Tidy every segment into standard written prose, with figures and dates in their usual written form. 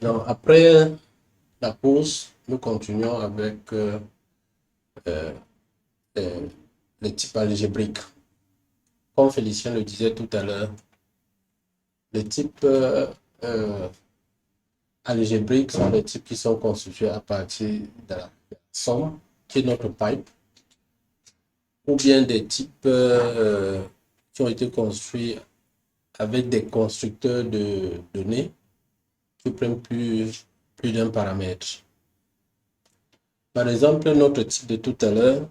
Donc, après la pause, nous continuons avec euh, euh, les types algébriques. Comme Félicien le disait tout à l'heure, les types euh, algébriques sont les types qui sont constitués à partir de la somme, qui est notre pipe, ou bien des types qui ont été construits avec des constructeurs de données qui prennent plus d'un paramètre. Par exemple, notre type de tout à l'heure,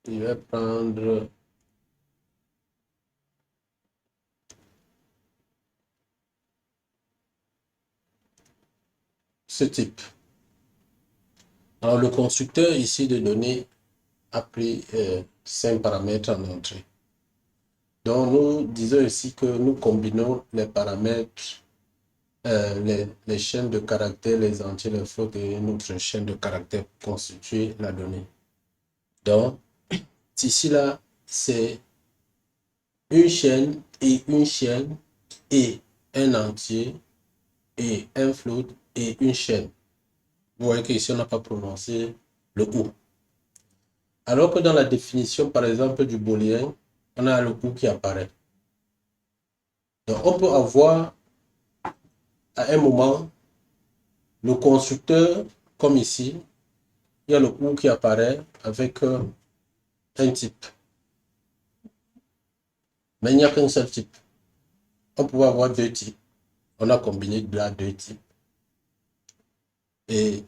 je vais prendre ce type. Alors, le constructeur ici de données a pris 5 paramètres en entrée. Donc, nous disons ici que nous combinons les paramètres, les chaînes de caractères, les entiers, les flottes et notre chaîne de caractères pour constituer la donnée. Donc, ici, là, c'est une chaîne et un entier et un float et une chaîne. Vous voyez qu'ici, on n'a pas prononcé le ou. Alors que dans la définition, par exemple, du booléen, on a le ou qui apparaît. Donc, on peut avoir à un moment le constructeur, comme ici, il y a le ou qui apparaît avec un type. Mais il n'y a qu'un seul type. On peut avoir deux types. On a combiné là deux types. Et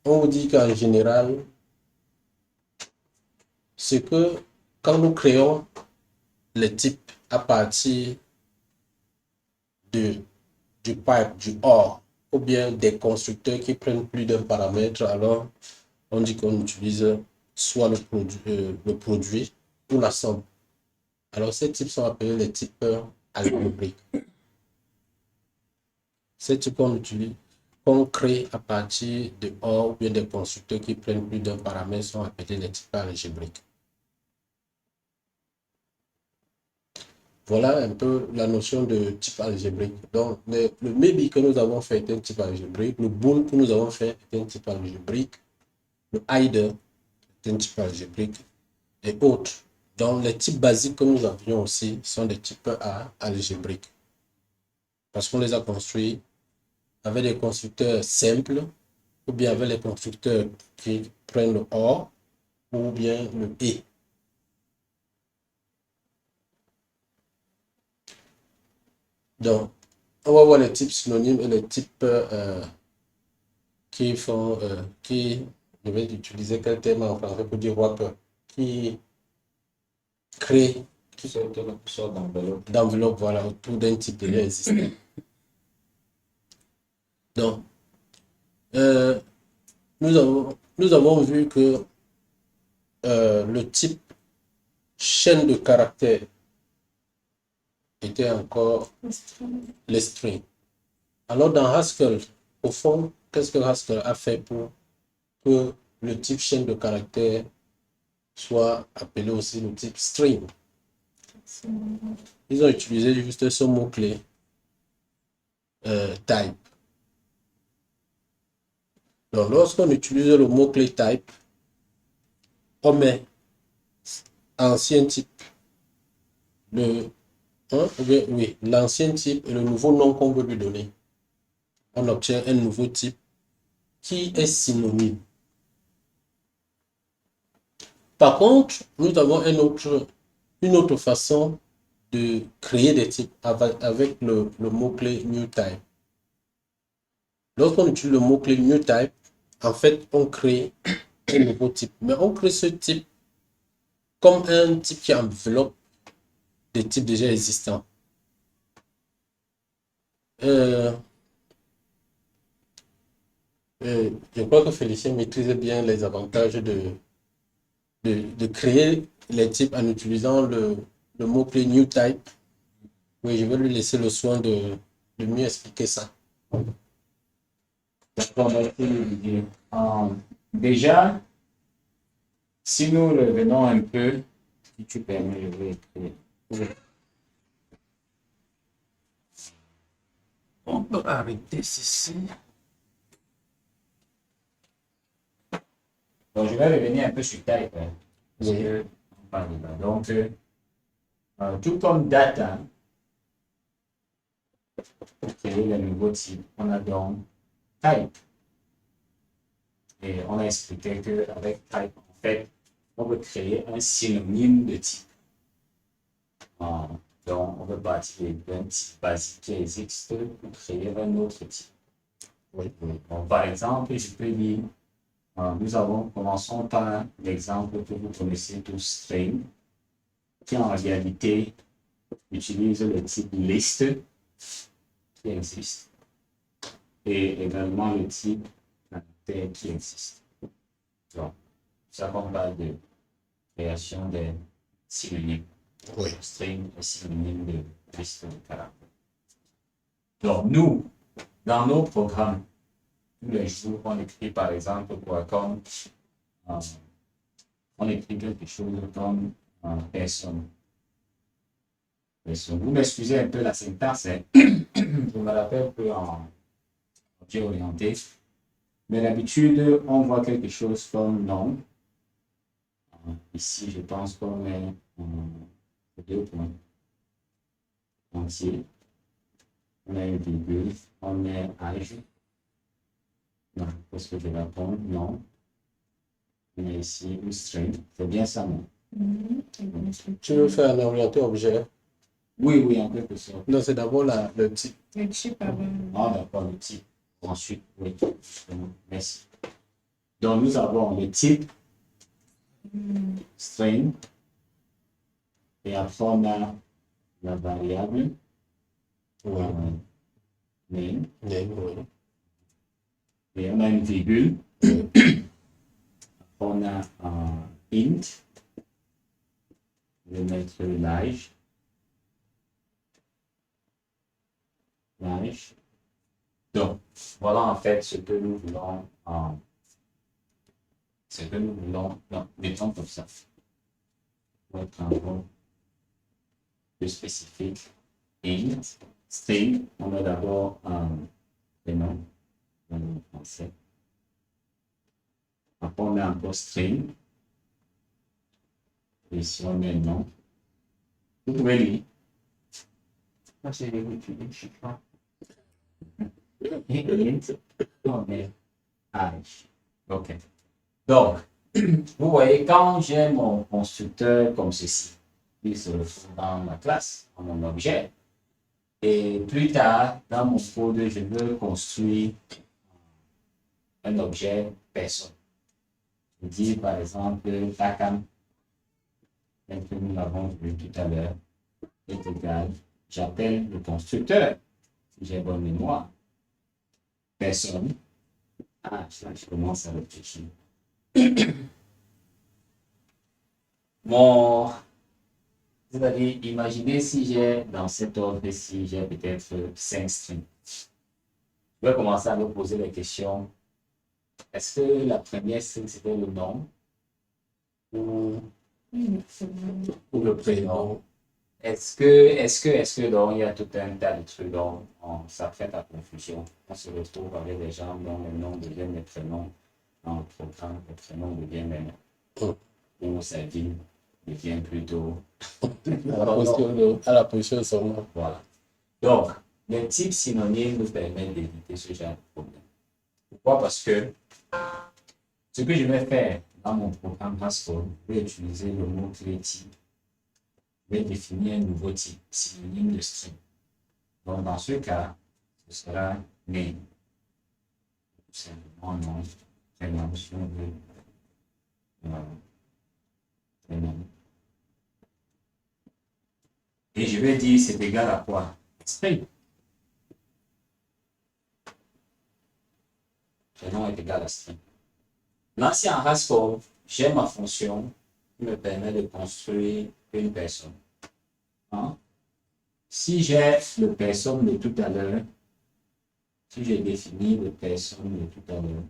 on vous dit qu'en général, c'est que quand nous créons les types à partir du pipe, du OR, ou bien des constructeurs qui prennent plus d'un paramètre, alors on dit qu'on utilise soit le produit ou la somme. Alors ces types sont appelés les types algébriques. Ces types qu'on utilise, qu'on crée à partir de OR ou bien des constructeurs qui prennent plus d'un paramètre sont appelés les types algébriques. Voilà un peu la notion de type algébrique. Donc, le maybe que nous avons fait est un type algébrique. Le bool que nous avons fait est un type algébrique. Le hider est un type algébrique et autres. Donc, les types basiques que nous avions aussi sont des types algébriques. Parce qu'on les a construits avec des constructeurs simples ou bien avec les constructeurs qui prennent le OR ou bien le et. Donc, on va voir les types synonymes et les types qui font, je vais utiliser quel terme en français pour dire wrapper, qui créent Une sorte d'enveloppe. d'enveloppe, voilà, autour d'un type déjà existant. Donc, euh, nous avons vu que le type chaîne de caractères était encore les strings. Alors, dans Haskell, au fond, qu'est-ce que Haskell a fait pour que le type chaîne de caractères soit appelé aussi le type string? Ils ont utilisé juste ce mot-clé type. Donc, lorsqu'on utilise le mot-clé type, on met ancien type, oui, l'ancien type et le nouveau nom qu'on veut lui donner. On obtient un nouveau type qui est synonyme. Par contre, nous avons une autre façon de créer des types avec le mot-clé new type. Lorsqu'on utilise le mot-clé new type, en fait, on crée un nouveau type. Mais on crée ce type comme un type qui enveloppe des types déjà existants. Euh, je crois que Félicien maîtrise bien les avantages de créer les types en utilisant le mot-clé new type. Oui, je vais lui laisser le soin de mieux expliquer ça. D'accord, merci Olivier. Déjà, si nous revenons un peu, si tu permets, je vais écrire. On peut arrêter ceci. Donc, je vais revenir un peu sur type. Parce Oui. que on parle là. Donc, tout comme data, pour créer le nouveau type, on a donc type. Et on a expliqué qu'avec type, en fait, on veut créer un synonyme de type. Donc, on veut partir d'un type basique qui existe pour créer un autre type. Oui. Donc, par exemple, je peux dire, commençons par l'exemple que vous connaissez tous, string, qui en réalité utilise le type list qui existe et également le type caractère qui existe. Donc, ça on parle de création des synonymes. Oui. String est synonyme de liste de caractères. Donc, nous, dans nos programmes, tous les jours, on écrit par exemple quoi comme on écrit quelque chose comme personne. Vous m'excusez un peu la syntaxe, hein? Je me rappelle que en objet orienté, mais d'habitude, on voit quelque chose comme nom. Ici, je pense qu'on met deux points entiers. On a une virgule, on met âge. Non, est-ce que je vais répondre? Non. On a ici une string. C'est bien ça, non? Tu veux faire un orienté objet? Oui, oui, en quelque sorte. Non, c'est d'abord le type. Le type avant. Ah, d'accord, le type. Ensuite, oui, justement. Merci. Donc, nous avons le type string. Et après, on a la variable Oui. name. Name, oui. Et on a une virgule. Après, on a int. Je vais mettre l'âge. L'âge. Donc, voilà en fait ce que nous voulons. Ce que nous voulons. Non, mettons comme ça. On va être un peu plus spécifique. Int. String. On a d'abord les noms en français. Après, on met encore string. Et ici, on met nom. Vous pouvez lire. Moi, c'est les je sais pas. Int, on met âge. OK. Donc, vous voyez, quand j'ai mon constructeur comme ceci, il se retrouve dans ma classe, dans mon objet. Et plus tard, dans mon code, je veux construire un objet personne. Je dis par exemple, Takam, tel que nous l'avons vu tout à l'heure, est égal, j'appelle le constructeur, si j'ai bonne mémoire, personne. Ah, je commence à réfléchir. C'est-à-dire, imaginez si j'ai dans cet ordre si j'ai peut-être 5 strings. Je vais commencer à me poser la question, est-ce que la première string c'était le nom ou Le prénom. Est-ce que donc il y a tout un tas de trucs dont ça fait la confusion. On se retrouve avec des gens dont les noms deviennent des prénoms dans le programme, les prénoms deviennent des noms. Ou sa vie devient plutôt À la position de son nom. voilà. Donc, les types synonymes nous permettent d'éviter ce genre de problème. Pourquoi? Parce que ce que je vais faire dans mon programme Haskell, je vais utiliser le mot type. Je vais définir un nouveau type, synonyme de string. Donc, dans ce cas, ce sera name. Tout simplement nom, prénom, si on veut. Prénom. Et je vais dire c'est égal à quoi? String. Prénom est égal à string. Là, si en Haskell, j'ai ma fonction qui me permet de construire une personne. Hein? Si j'ai le personne de tout à l'heure, si j'ai défini le personne de tout à l'heure,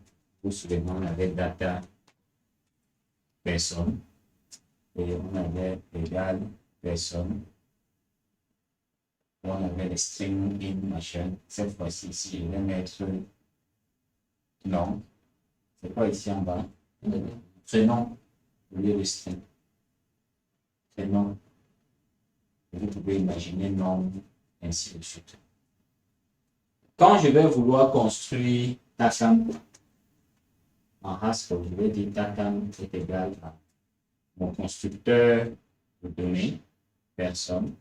vous souvenez, on avait data personne et on avait égal personne on avait les strings in machin. Cette fois-ci, ici, je vais mettre nom. C'est quoi ici en bas? Prénom au lieu de string. Prénom. Vous pouvez imaginer nom, ainsi de suite. Quand je vais vouloir construire Takam en Haskell, je vais dire Takam est égal à mon constructeur de données, personne.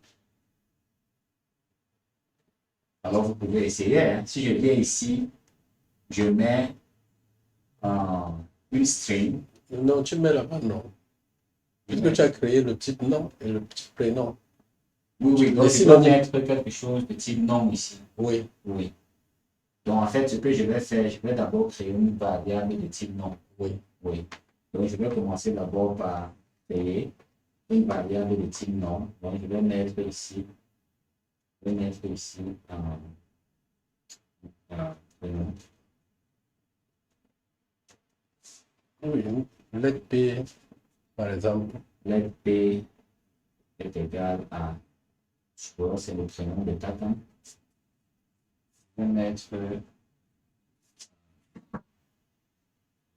Alors vous pouvez essayer. Hein. Si je viens ici, je mets une string. Non, tu mets là-bas non. Puisque tu as créé le type nom et le type prénom. Oui, donc je dois mettre quelque chose de type nom ici. Oui. Oui. Donc en fait, ce que je vais faire, je vais d'abord créer une variable de type nom. Oui. Oui. Donc je vais commencer d'abord par créer une variable de type nom. Donc je vais mettre ici, prénom. Oui. Let P, par exemple. Let P est égal à, c'est le prénom de Tata. Je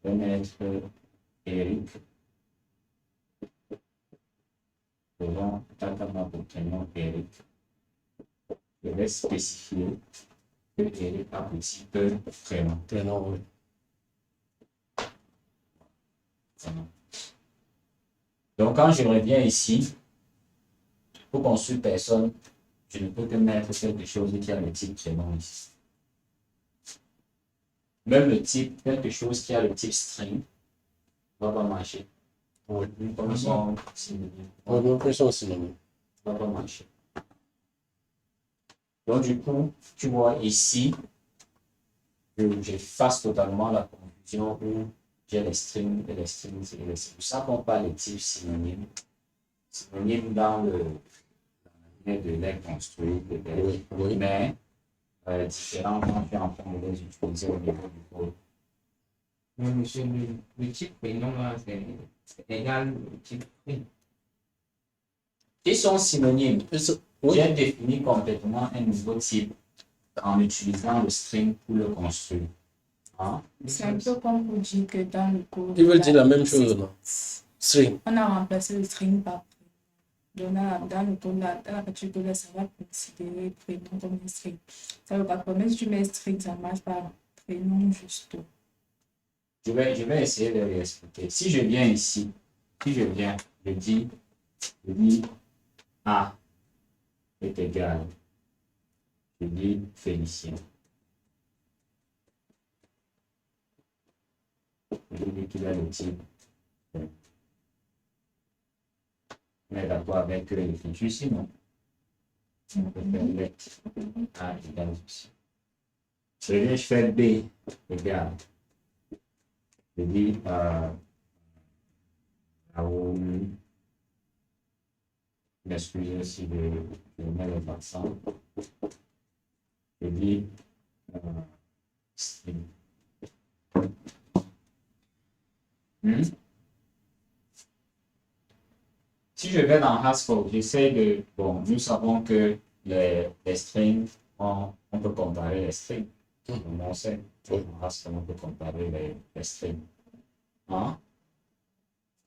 vais mettre Eric. Selon Tata pour prénom Eric. Je vais spécifier que Eric a aussi peu prénom. Prénom, oui. Donc, quand je reviens ici, pour construire personne, je ne peux que mettre quelque chose qui a le type prénom ici. Même le type, quelque chose qui a le type string, va pas marcher. Oui. Comme ils sont synonymes. Oui, mais ils sont synonymes. Va pas marcher. Donc, du coup, tu vois ici, j'efface totalement la confusion où j'ai les strings et les strings et les strings. C'est pour ça qu'on parle de type synonyme. Synonyme dans le de les construire, Oui, oui. mais différents quand tu es en train de les utiliser au niveau du code. Mais monsieur, le type prénom, là, c'est égal au type prénom. Ils sont synonymes. Oui. J'ai défini complètement un nouveau type en utilisant le string pour le construire. Hein? C'est un peu comme vous dire que dans le code. Ils veulent dire la même chose, non? String. On a remplacé le string par prénom. Donc, dans le code, dans la partie de code, ça va considérer prénom comme un string. Ça veut pas que même si tu mets string, ça marche pas. Prénom juste. Je vais essayer de l'expliquer. Si je viens ici, je dis A est égal. Je dis Félicien. Je dis qu'il a le type. Mais d'accord avec l'écriture ici, non? On peut faire let A égale ceci. Je fais B égale. Je dis Raoul. M'excuser si je mets les accents. Je dis string. Si je vais dans Haskell, j'essaie de. Bon, nous savons que les strings, on peut comparer les strings. On sait. En Haskell, on peut comparer les strings. Hein?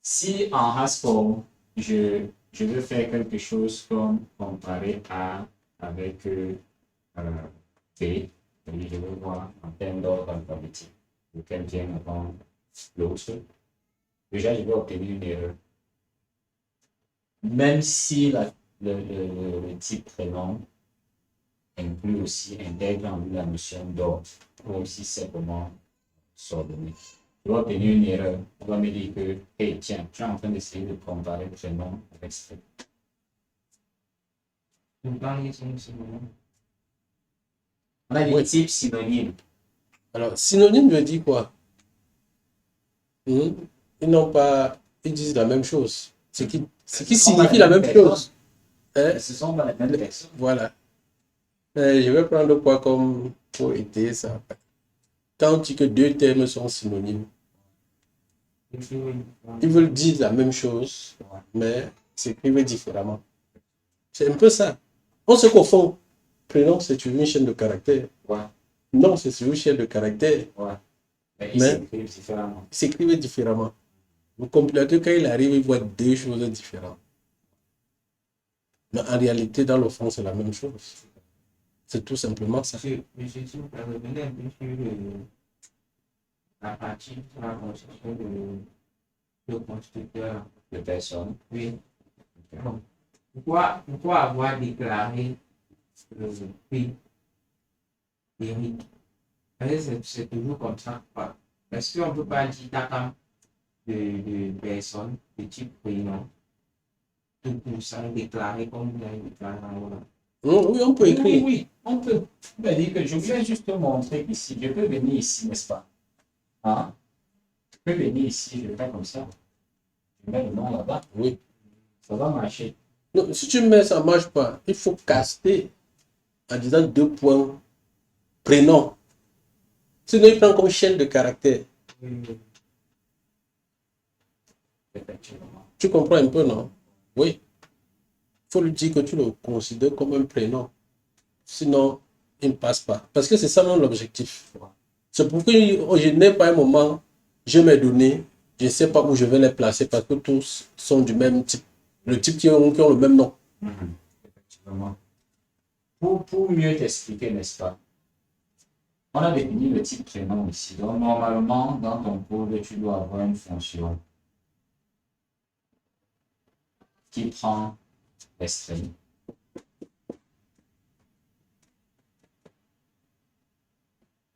Si en Haskell, je veux faire quelque chose comme comparer A avec B, et je veux voir en termes d'ordre alphabétique, lequel vient avant l'autre. Déjà, je vais obtenir une erreur. Même si le type prénom inclut aussi, intègre en lui la notion d'ordre, ou aussi simplement s'ordonner. Je vais obtenir une erreur. On va me dire que, hey, tiens, tu es en train d'essayer de comparer prénom avec string. Donc, dans les synonymes. On a des Oui. types synonymes. Alors, synonyme veut dire quoi? Ils n'ont pas. Ils disent la même chose. Ce qui signifie la même chose. Hein? Ce sont pas les mêmes personnes. Voilà. Je vais prendre quoi comme pour aider ça? Quand on dit que deux termes sont synonymes, ils veulent dire la même chose, mais s'écrivent différemment. C'est un peu ça. On se confond. prénom, c'est sur une chaîne de caractères. Ouais, Non, c'est sur une chaîne de caractères. ouais. Mais ils Mais- s'écrivent différemment. Il s'écrivait différemment. Le compilateur, quand il arrive, il voit deux choses différentes. Mais en réalité, dans le fond, c'est la même chose. C'est tout simplement ça. Monsieur, si vous pouvez revenir un peu sur la partie sur la constitution de constructeur. De personnes. Oui. Bon. Pourquoi avoir déclaré oui, Eric? C'est toujours comme ça. Quoi. Est-ce qu'on ne peut pas dire Takam de personnes, de type prénom, tout pour ça déclaré comme vous avez déclaré en Hollande? Oui, on peut Oui, écrire. oui, on peut. On peut dire que je voulais juste te montrer qu'ici, je peux venir ici, n'est-ce pas? Hein? Je peux venir ici, je vais faire comme ça. Je mets le nom là-bas. Oui. Ça va marcher. Non, si tu mets, ça ne marche pas. Il faut caster en disant deux points prénom. Sinon, il prend comme chaîne de caractères. Effectivement. Tu comprends un peu, non? Oui. Il faut lui dire que tu le considères comme un prénom. Sinon, il ne passe pas. Parce que c'est ça mon objectif. C'est pourquoi je n'ai pas un moment, je mes données, je ne sais pas où je vais les placer parce que tous sont du même type. Le type qui ont le même nom. Effectivement. Pour mieux t'expliquer, n'est-ce pas? On a défini le type prénom ici. Donc, normalement, dans ton code, tu dois avoir une fonction qui prend les strings.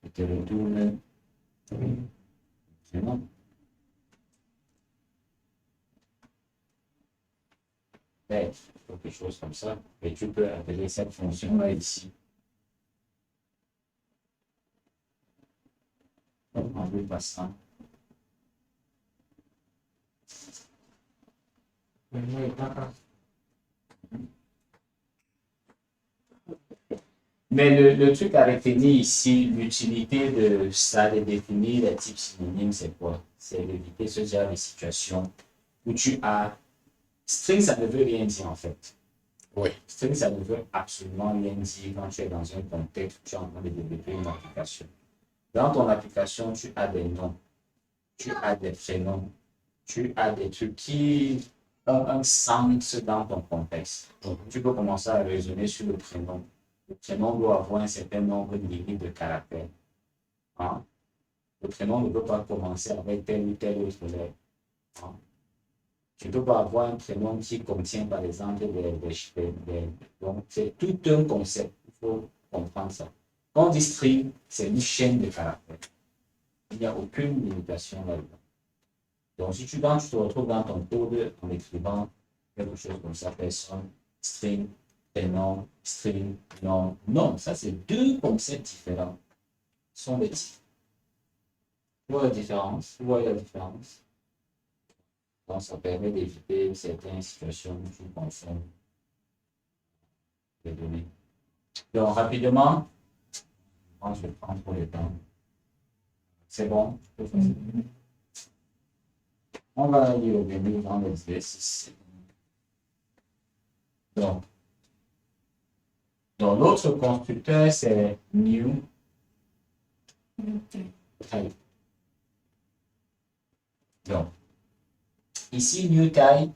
Et te retourne le prénom. Et quelque chose comme ça. Et tu peux appeler cette fonction-là ici. En lui passant. Mais le truc à retenir ici, l'utilité de ça, de définir les types synonymes, c'est quoi? C'est d'éviter ce genre de situation où tu as. String, ça ne veut rien dire en fait. Oui. String, ça ne veut absolument rien dire quand tu es dans un contexte où tu es en train de développer une application. Dans ton application, tu as des noms, tu as des prénoms, tu as des trucs qui ont un sens dans ton contexte. Donc, tu peux commencer à raisonner sur le prénom. Le prénom doit avoir un certain nombre de limites de caractères. Hein? Le prénom ne peut pas commencer avec telle ou telle autre lettre. Hein? Tu ne peux pas avoir un prénom qui contient, par exemple, donc, c'est tout un concept. Il faut comprendre ça. Quand on dit string, c'est une chaîne de caractères. Il n'y a aucune limitation là-dedans. Donc, si tu te retrouves dans ton code en écrivant quelque chose comme ça, personne, string, prénom, string, nom. Non, ça, c'est deux concepts différents. Ce sont des types. Tu vois la différence? Tu vois la différence? Donc, ça permet d'éviter certaines situations où tu consommes les données. Donc, rapidement, je vais prendre trop le temps. C'est bon? On va y revenir dans l'exercice. Donc, l'autre constructeur, c'est new type. Donc, ici, new type,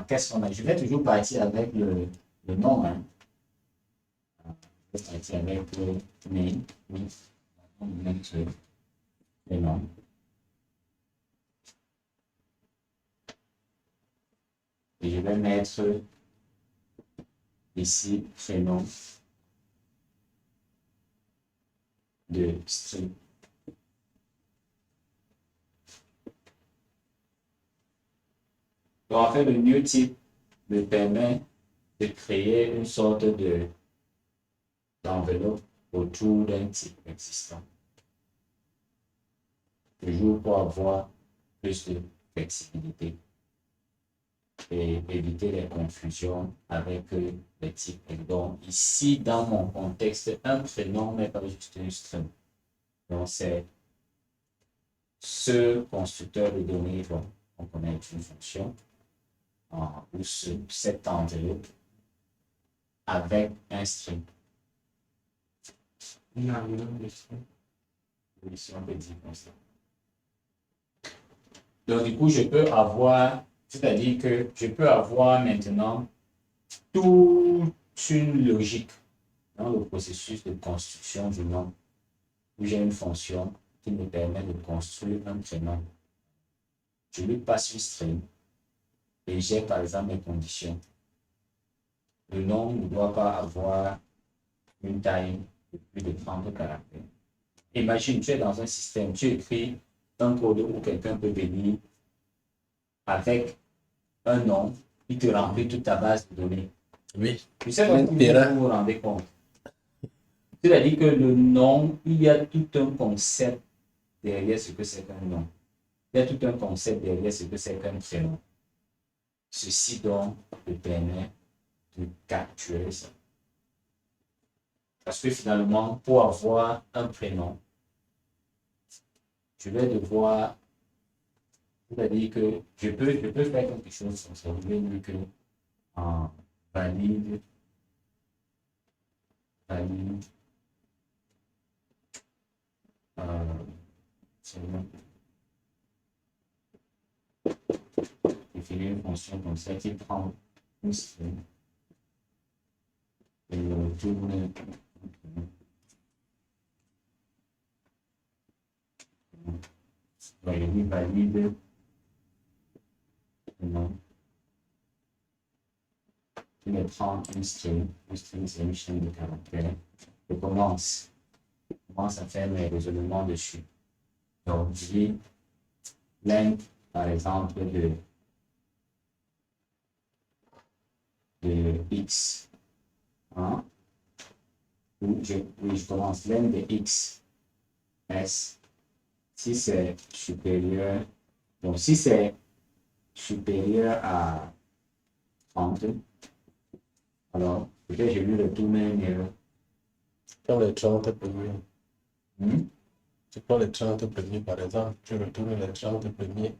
qu'est-ce qu'on a? Je vais toujours partir avec le nom. Hein. Je vais partir avec le name. On va mettre le nom. Et je vais mettre ici prénom de string. Donc, en fait, le new type me permet de créer une sorte d'enveloppe autour d'un type existant. Toujours pour avoir plus de flexibilité et éviter les confusions avec les types. Et donc, ici, dans mon contexte, un prénom n'est pas juste une string. Donc, c'est ce constructeur de données, donc, on connaît une fonction, ou cette enveloppe avec un string. Une enveloppe de string. Oui, si on peut dire comme ça. Donc, du coup, je peux avoir, c'est-à-dire que je peux avoir maintenant toute une logique dans le processus de construction du nom, où j'ai une fonction qui me permet de construire un prénom. Je lui passe une string et j'ai par exemple mes conditions. Le nom ne doit pas avoir une taille de plus de 30 caractères. Imagine, tu es dans un système, tu écris un code où quelqu'un peut venir avec un nom, il te remplit toute ta base de données. Oui. Je sais pas si vous vous rendez compte. C'est-à-dire que le nom, il y a tout un concept derrière ce que c'est qu'un nom. Il y a tout un concept derrière ce que c'est qu'un prénom. Ceci donc te permet de capturer ça. Parce que finalement, pour avoir un prénom, je vais devoir, c'est-à-dire que je peux faire quelque chose comme ça. Je vais dire que en valide, c'est bon. Définir une fonction comme ça qui prend une string et tourne. Donc, il valide le nom. Il me prend une string c'est une chaîne de caractères. Je commence à faire mes raisonnements dessus. Donc, je dis length, par exemple, de x. Hein? Je commence length de x, s. Si c'est supérieur, donc si c'est supérieur à 30, alors peut-être je lui retourne une erreur. Dans les 30 premiers. Hmm? Tu prends les 30 premiers, par exemple, tu retournes les 30 premiers.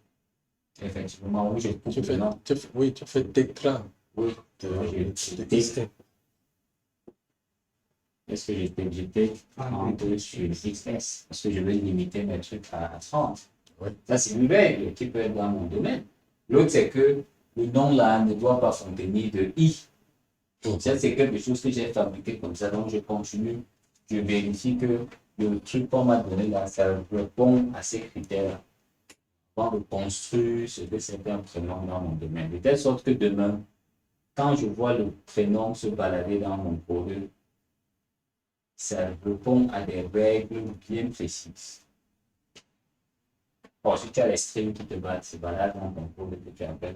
Effectivement, oui, je coupe Tu fais, le nom. oui, tu fais T30 Oui, moi, de j'ai est-ce que j'étais 30 sur XS? Parce que je veux limiter mes trucs à 30. Ouais. Ça, c'est une règle qui peut être dans mon domaine. L'autre, c'est que le nom là ne doit pas contenir de I. Ça, c'est quelque chose que j'ai fabriqué comme ça. Donc, je continue. Je vérifie que le truc qu'on m'a donné là, ça répond à ces critères avant de construire ce que c'est un prénom dans mon domaine. De telle sorte que demain, quand je vois le prénom se balader dans mon code, ça répond à des règles bien précises. Bon, si tu as les strings qui te battent, se baladent dans ton code que tu appelles,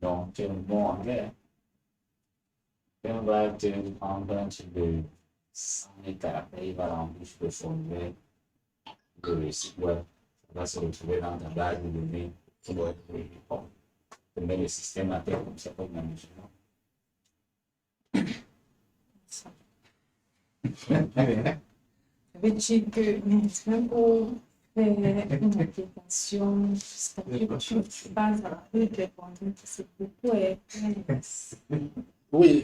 donc tu es un bon anglais. On va te prendre un truc de 100 000 caractères, il va remplir le formulaire de site web, ça va se retrouver dans ta base de données. Ouais. Et bon, tu mets le système à terre comme ça, comme la musique. Ça veut dire que même pour faire une application, c'est-à-dire que tu bases avec les contenus, c'est beaucoup. Oui,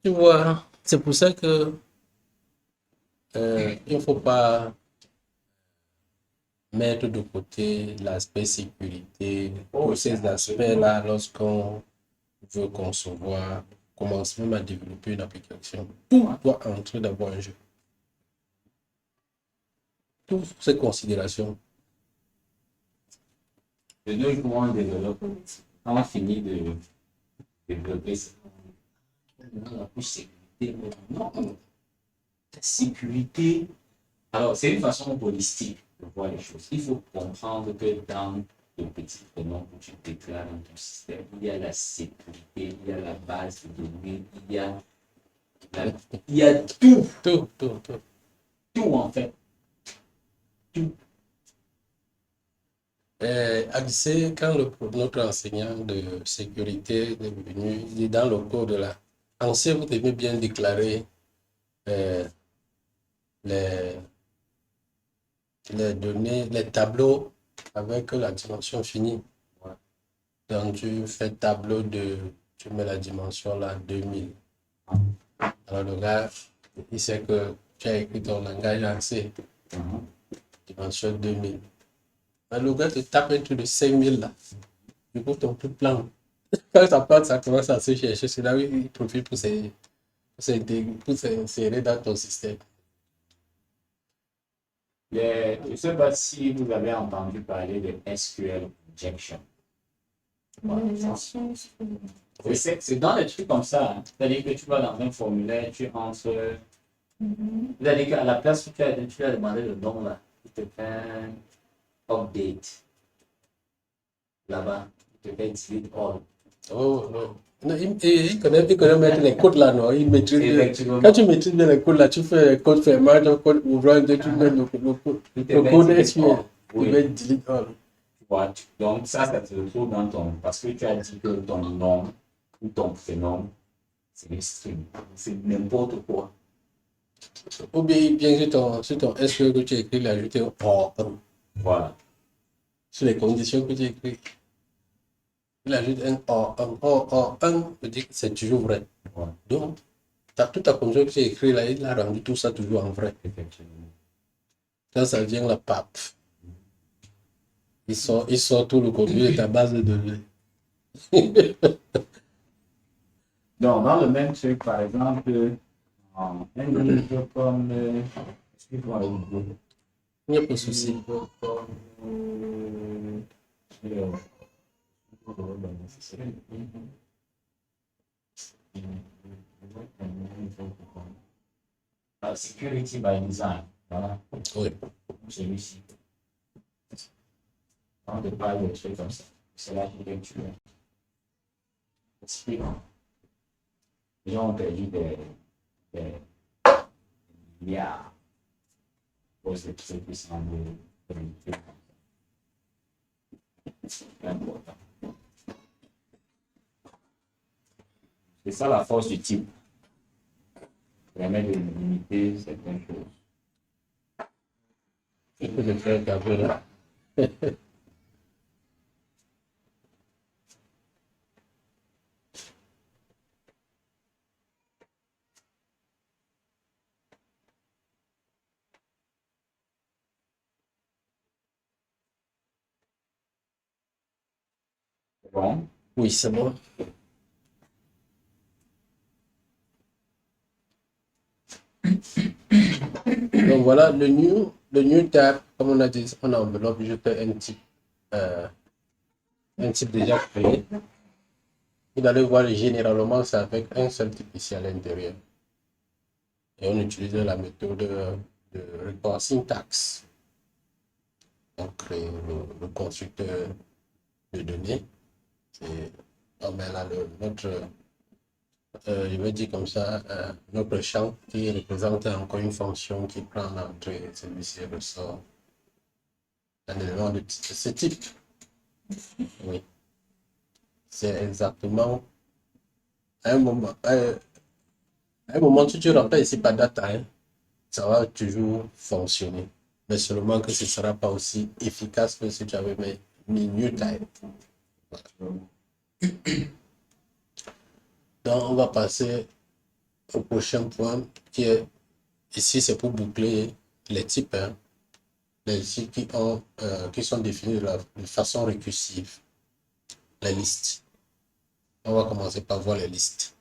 tu vois, c'est pour ça que il ne faut pas mettre de côté l'aspect sécurité, tous ces aspects-là lorsqu'on veut concevoir, commence même à développer une application. Tout doit entrer d'abord un jeu. Toutes ces considérations. De nos jours, on développe, quand on finit de développer la couche sécurité, non, la sécurité. Alors, c'est une façon holistique de voir les choses. Il faut comprendre que dans le petit prénom que tu déclares dans ton système, il y a la sécurité, il y a la base de données, il y a tout. Tout en fait. Tout. Alice, quand notre enseignant de sécurité est venu, il est dans le cours de la pensée, vous devez bien déclarer les données, les tableaux avec la dimension finie. Donc, tu fais tableau de, tu mets la dimension là, 2000. Alors le gars, il sait que tu as écrit ton langage en C, dimension 2000. Alors, le gars te tape un truc de 5000 là. Du coup, ton tout plan. Quand ça part, ça commence à se chercher. C'est là où il profite pour s'insérer dans ton système. Je ne sais pas si vous avez entendu parler de SQL injection. Oui. C'est dans des trucs comme ça. Hein. C'est-à-dire que tu vas dans un formulaire, tu entres. C'est-à-dire qu'à la place où tu as demandé le nom, là, il te fait un update. Là-bas, il te fait delete all. Oh, non. Non, il connaît mettre les codes là, non? Il maîtrise bien. Effectivement. Quand tu maîtrises bien les codes là, tu fais les codes fermage, le code ouvrant, tu mets le code SQL. Il va delete all. Ouais, donc ça te retrouve dans ton... Parce que tu as dit que ton nom ou ton prénom, c'est une string. C'est n'importe quoi. Ou bien sur ton SQL que tu as écrit, il a ajouté un or 1. Voilà. Sur les conditions que tu as écrit, il ajoute un or 1. Or 1 veut dire que c'est toujours vrai. Ouais. Donc, toute ta condition que tu as écrit là, il a rendu tout ça toujours en vrai. Effectivement. Quand ça vient la pape, il sort tout le contenu de ta base de données. Donc, dans le même truc, par exemple, un livre comme... excuse-moi, Il n'y a pas de souci. Security by design. Voilà. Oui. Celui-ci. On te parle de trucs comme ça. C'est l'architecture. Explique. Les gens ont perdu des milliards à cause de trucs qui semblent primitifs. C'est important. C'est ça la force du type. Permet de limiter certaines choses. Je peux le faire un là. Bon. Oui, c'est bon. Donc voilà, le new tab, comme on a dit, on enveloppe juste un type déjà créé. Vous allez voir, généralement, c'est avec un seul type ici à l'intérieur. Et on utilise la méthode de report syntax. On crée le constructeur de données. On met là je vais dire comme ça, notre champ qui représente encore une fonction qui prend l'entrée, celui-ci ressort un élément de ce type. Oui. C'est exactement à un moment, si tu rappelles ici par data, hein, ça va toujours fonctionner. Mais seulement que ce ne sera pas aussi efficace que si tu avais mis new type. Donc, on va passer au prochain point qui est ici, c'est pour boucler les types, hein, les types qui sont définis de façon récursive, les listes. On va commencer par voir les listes.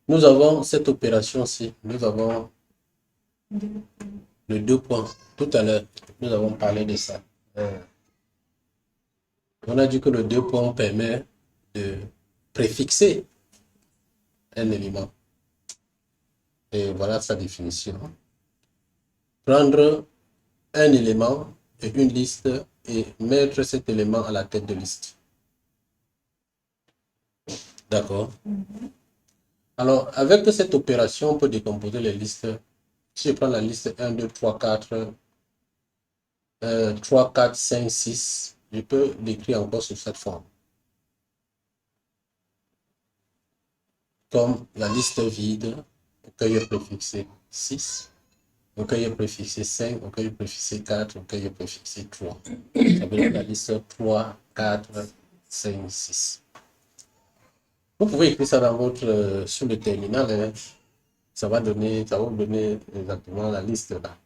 Nous avons cette opération-ci, nous avons le 2 points. Tout à l'heure, nous avons parlé de ça. On a dit que le 2 points permet de préfixer un élément. Et voilà sa définition. Prendre un élément et une liste et mettre cet élément à la tête de liste. D'accord? Alors, avec cette opération, on peut décomposer les listes. Si je prends la liste 1, 2, 3, 4, 3, 4, 5, 6, je peux l'écrire encore sous cette forme. Comme la liste vide, recueil préfixé 6, recueil préfixé 5, recueil préfixé 4, recueil préfixé 3. Ça veut dire la liste 3, 4, 5, 6. Vous pouvez écrire ça dans votre, sur le terminal, hein. Ça va vous donner exactement la liste là.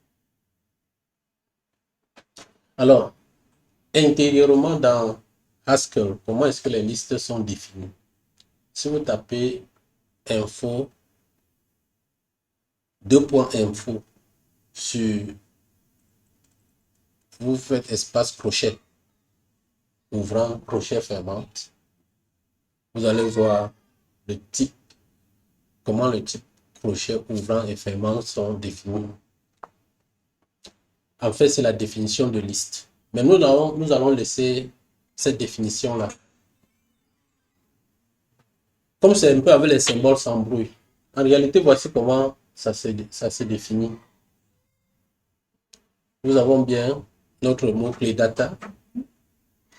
Alors, intérieurement dans Haskell, comment est-ce que les listes sont définies? Si vous tapez info, info sur, vous faites espace crochet, ouvrant crochet fermante, vous allez voir le type, comment le type crochet ouvrant et fermant sont définis. En fait, c'est la définition de liste. Mais nous allons laisser cette définition-là. Comme c'est un peu avec les symboles sans bruit. En réalité, voici comment ça se définit. Nous avons bien notre mot-clé data,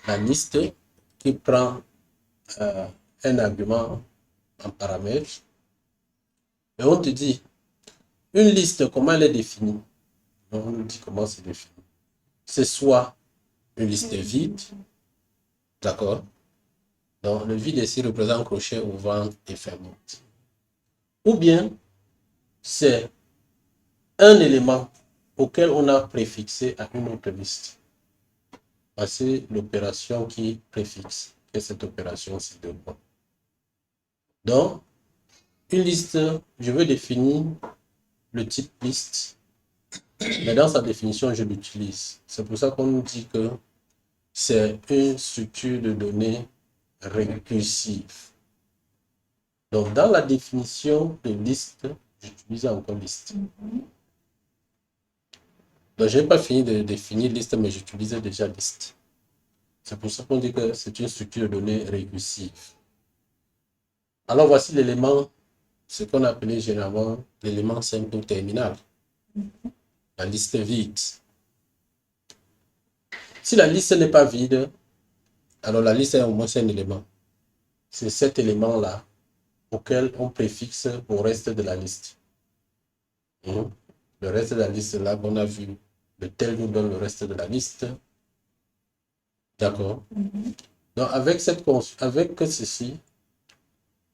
la liste qui prend un argument en paramètre. Et on te dit, une liste, comment elle est définie? On nous dit comment c'est défini. C'est soit une liste vide, d'accord? Donc, le vide ici représente crochet ouvrant et fermant. Ou bien, c'est un élément auquel on a préfixé à une autre liste. C'est l'opération qui préfixe. Et cette opération, c'est de quoi? Donc, une liste, je veux définir le type liste. Mais dans sa définition, je l'utilise. C'est pour ça qu'on nous dit que c'est une structure de données récursive. Donc, dans la définition de liste, j'utilise encore liste. Donc, je n'ai pas fini de définir liste, mais j'utilisais déjà liste. C'est pour ça qu'on dit que c'est une structure de données récursive. Alors, voici l'élément, ce qu'on appelait généralement l'élément simple ou terminal. La liste vide. Si la liste n'est pas vide, alors la liste est au moins un élément. C'est cet élément-là auquel on préfixe au reste de la liste. Le reste de la liste là qu'on a vu, le tel nous donne le reste de la liste. D'accord? Donc avec ceci,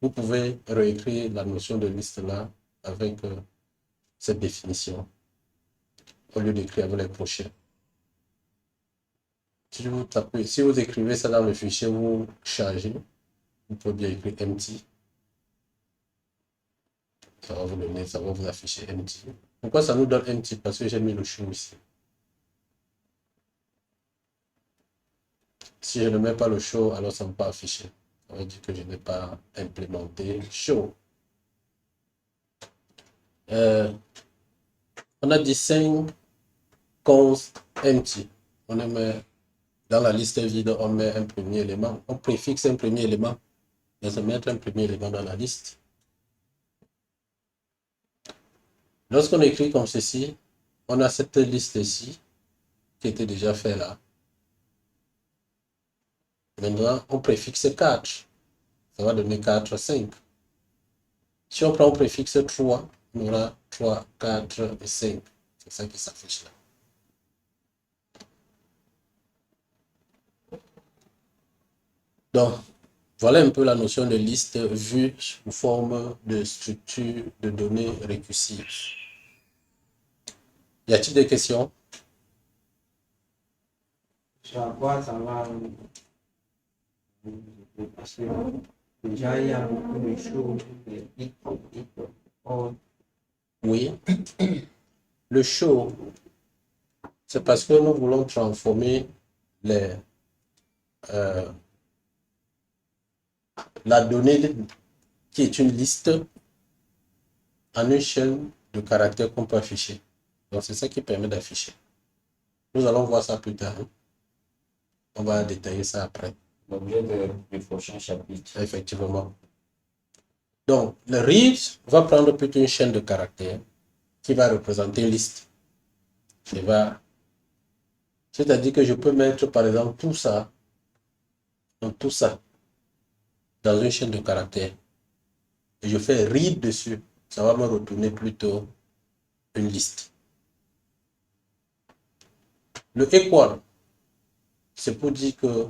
vous pouvez réécrire la notion de liste là avec cette définition au lieu d'écrire avec les crochets. Si vous écrivez ça dans le fichier, vous chargez, vous pouvez bien écrire empty. Ça va vous afficher empty. Pourquoi ça nous donne empty? Parce que j'ai mis le show ici. Si je ne mets pas le show, alors ça ne va pas afficher. Ça veut dire que je n'ai pas implémenté show. On a dit 5 const empty. On met dans la liste vide, on met un premier élément. On préfixe un premier élément. On va mettre un premier élément dans la liste. Lorsqu'on écrit comme ceci, on a cette liste ici qui était déjà faite là. Maintenant, on préfixe 4. Ça va donner 4, 5. Si on prend un préfixe 3, on aura 3, 4 et 5. C'est ça qui s'affiche là. Donc, voilà un peu la notion de liste vue sous forme de structure de données récursives. Y a-t-il des questions? Sur quoi ça va? Parce que déjà, il y a beaucoup de choses. Oui. Le show, c'est parce que nous voulons transformer la donnée qui est une liste en une chaîne de caractères qu'on peut afficher. Donc, c'est ça qui permet d'afficher. Nous allons voir ça plus tard. On va détailler ça après. L'objet du prochain chapitre. Effectivement. Donc, le read va prendre plutôt une chaîne de caractères qui va représenter une liste. C'est-à-dire que je peux mettre, par exemple, tout ça dans une chaîne de caractères. Et je fais read dessus. Ça va me retourner plutôt une liste. Le equal, c'est pour dire que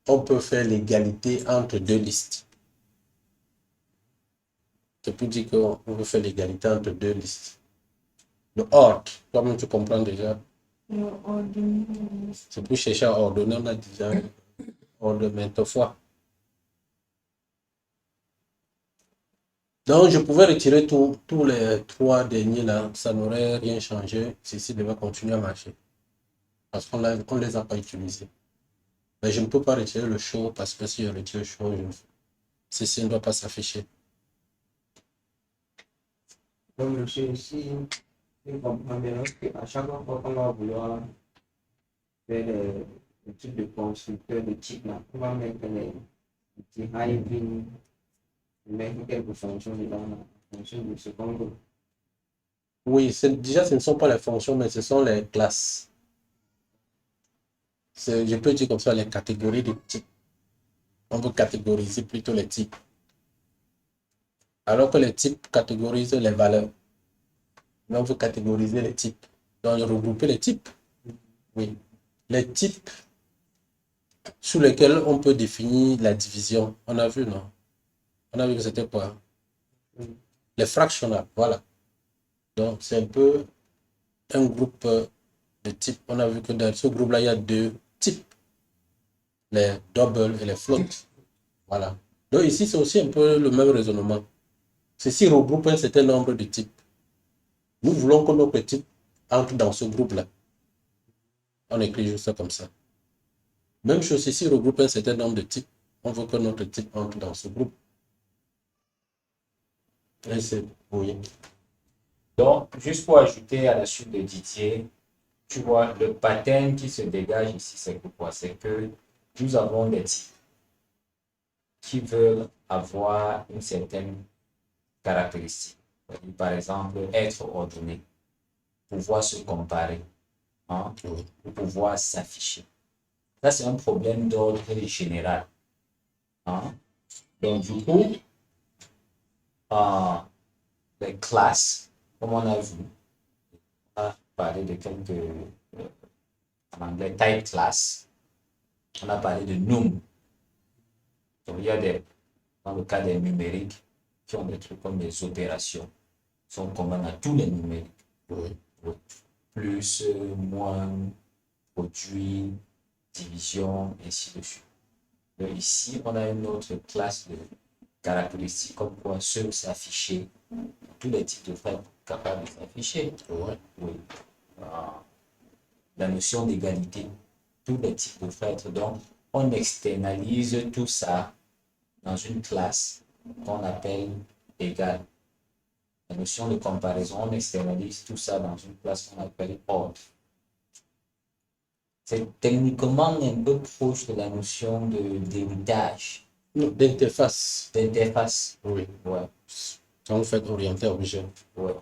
on peut faire l'égalité entre deux listes. C'est pour dire qu'on veut faire l'égalité entre deux listes. Le ordre, toi-même tu comprends déjà. Le ordonné. C'est pour chercher à ordonner, on a déjà ordonné maintes fois. Donc, je pouvais retirer tous les trois derniers là, ça n'aurait rien changé. Ceci devait continuer à marcher. Parce qu'on ne les a pas utilisés. Mais je ne peux pas retirer le show parce que si je retire le show, ceci ne doit pas s'afficher. Donc, monsieur, ici, je comprends bien qu'à chaque fois qu'on va vouloir faire le type de constructeur de type là, on va mettre les petits hiving, mettre quelques fonctions dedans, en fonction de ce qu'on veut. Oui, déjà, ce ne sont pas les fonctions, mais ce sont les classes. Je peux dire comme ça les catégories de types. On veut catégoriser plutôt les types. Alors que les types catégorisent les valeurs. Mais on veut catégoriser les types. Donc, regrouper les types. Oui. Les types sous lesquels on peut définir la division. On a vu, non? On a vu que c'était quoi? Les fractionnables, voilà. Donc, c'est un peu un groupe de types. On a vu que dans ce groupe-là, il y a deux types. Les doubles et les floats. Voilà. Donc, ici, c'est aussi un peu le même raisonnement. Ceci regroupe un certain nombre de types. Nous voulons que notre type entre dans ce groupe-là. On écrit juste ça comme ça. Même chose ici regroupe un certain nombre de types. On veut que notre type entre dans ce groupe. Et c'est oui. Donc, juste pour ajouter à la suite de Didier, tu vois, le pattern qui se dégage ici, c'est quoi? C'est que nous avons des types qui veulent avoir une certaine caractéristique. Par exemple, être ordonné, pouvoir se comparer, hein, Oui. ou pouvoir s'afficher. Ça, c'est un problème d'ordre général. Hein. Donc, du coup, les classes, comme on a vu, on a parlé de quelques, en anglais, type class, on a parlé de num. Donc, il y a dans le cas des numériques, qui ont des trucs comme des opérations, sont communs à tous les numériques. Oui. Oui. Plus, moins, produit, division, ainsi de suite. Donc, ici, on a une autre classe de caractéristiques comme quoi ceux s'afficher. Tous les types de faits capables de s'afficher. Ouais. Oui. La notion d'égalité, tous les types de faits. Donc, on externalise tout ça dans une classe qu'on appelle égale. La notion de comparaison, on externalise tout ça dans une classe qu'on appelle ordre. C'est techniquement un peu proche de la notion d'héritage. D'interface. D'interface. Oui. Ouais. Quand vous faites orienter objet. Ouais.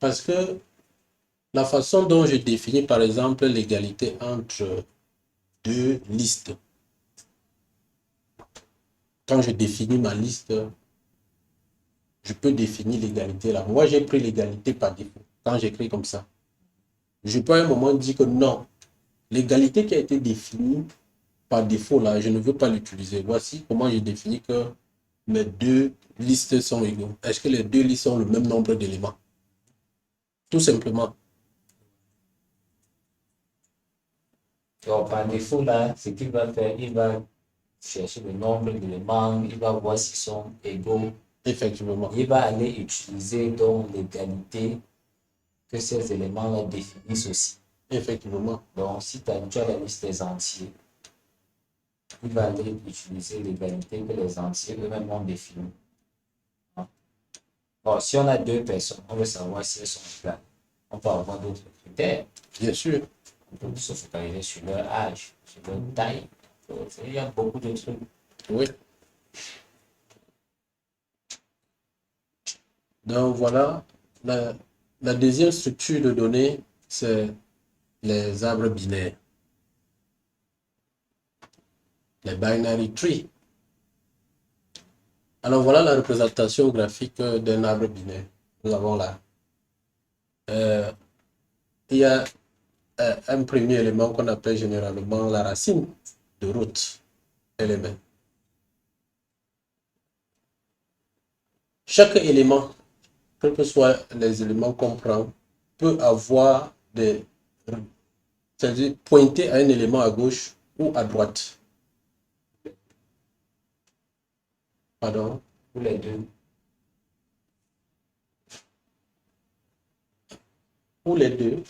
Parce que la façon dont je définis, par exemple, l'égalité entre deux listes. Quand je définis ma liste, je peux définir l'égalité là. Moi, j'ai pris l'égalité par défaut. Quand j'écris comme ça, je peux à un moment dire que non, l'égalité qui a été définie par défaut là, je ne veux pas l'utiliser. Voici comment je définis que mes deux listes sont égaux. Est-ce que les deux listes ont le même nombre d'éléments? Tout simplement. Donc, par défaut, là, ce qu'il va faire, il va chercher le nombre d'éléments, il va voir s'ils sont égaux. Effectivement. Il va aller utiliser donc l'égalité que ces éléments-là définissent aussi. Effectivement. Donc, si tu as la liste des entiers, il va aller utiliser l'égalité que les entiers eux-mêmes ont définie. Bon, si on a deux personnes, on veut savoir si elles sont égales. On peut avoir d'autres critères. Bien sûr. On peut se focaliser sur leur âge, sur leur taille. Il y a beaucoup de trucs. Oui. Donc voilà, la deuxième structure de données, c'est les arbres binaires. Les binary trees. Alors voilà la représentation graphique d'un arbre binaire. Nous avons là. Il y a un premier élément qu'on appelle généralement la racine de root élément. chaque élément, quels que soient les éléments qu'on prend, peut avoir des... c'est-à-dire pointer à un élément à gauche ou à droite. Pardon? Ou les deux. Ou les deux.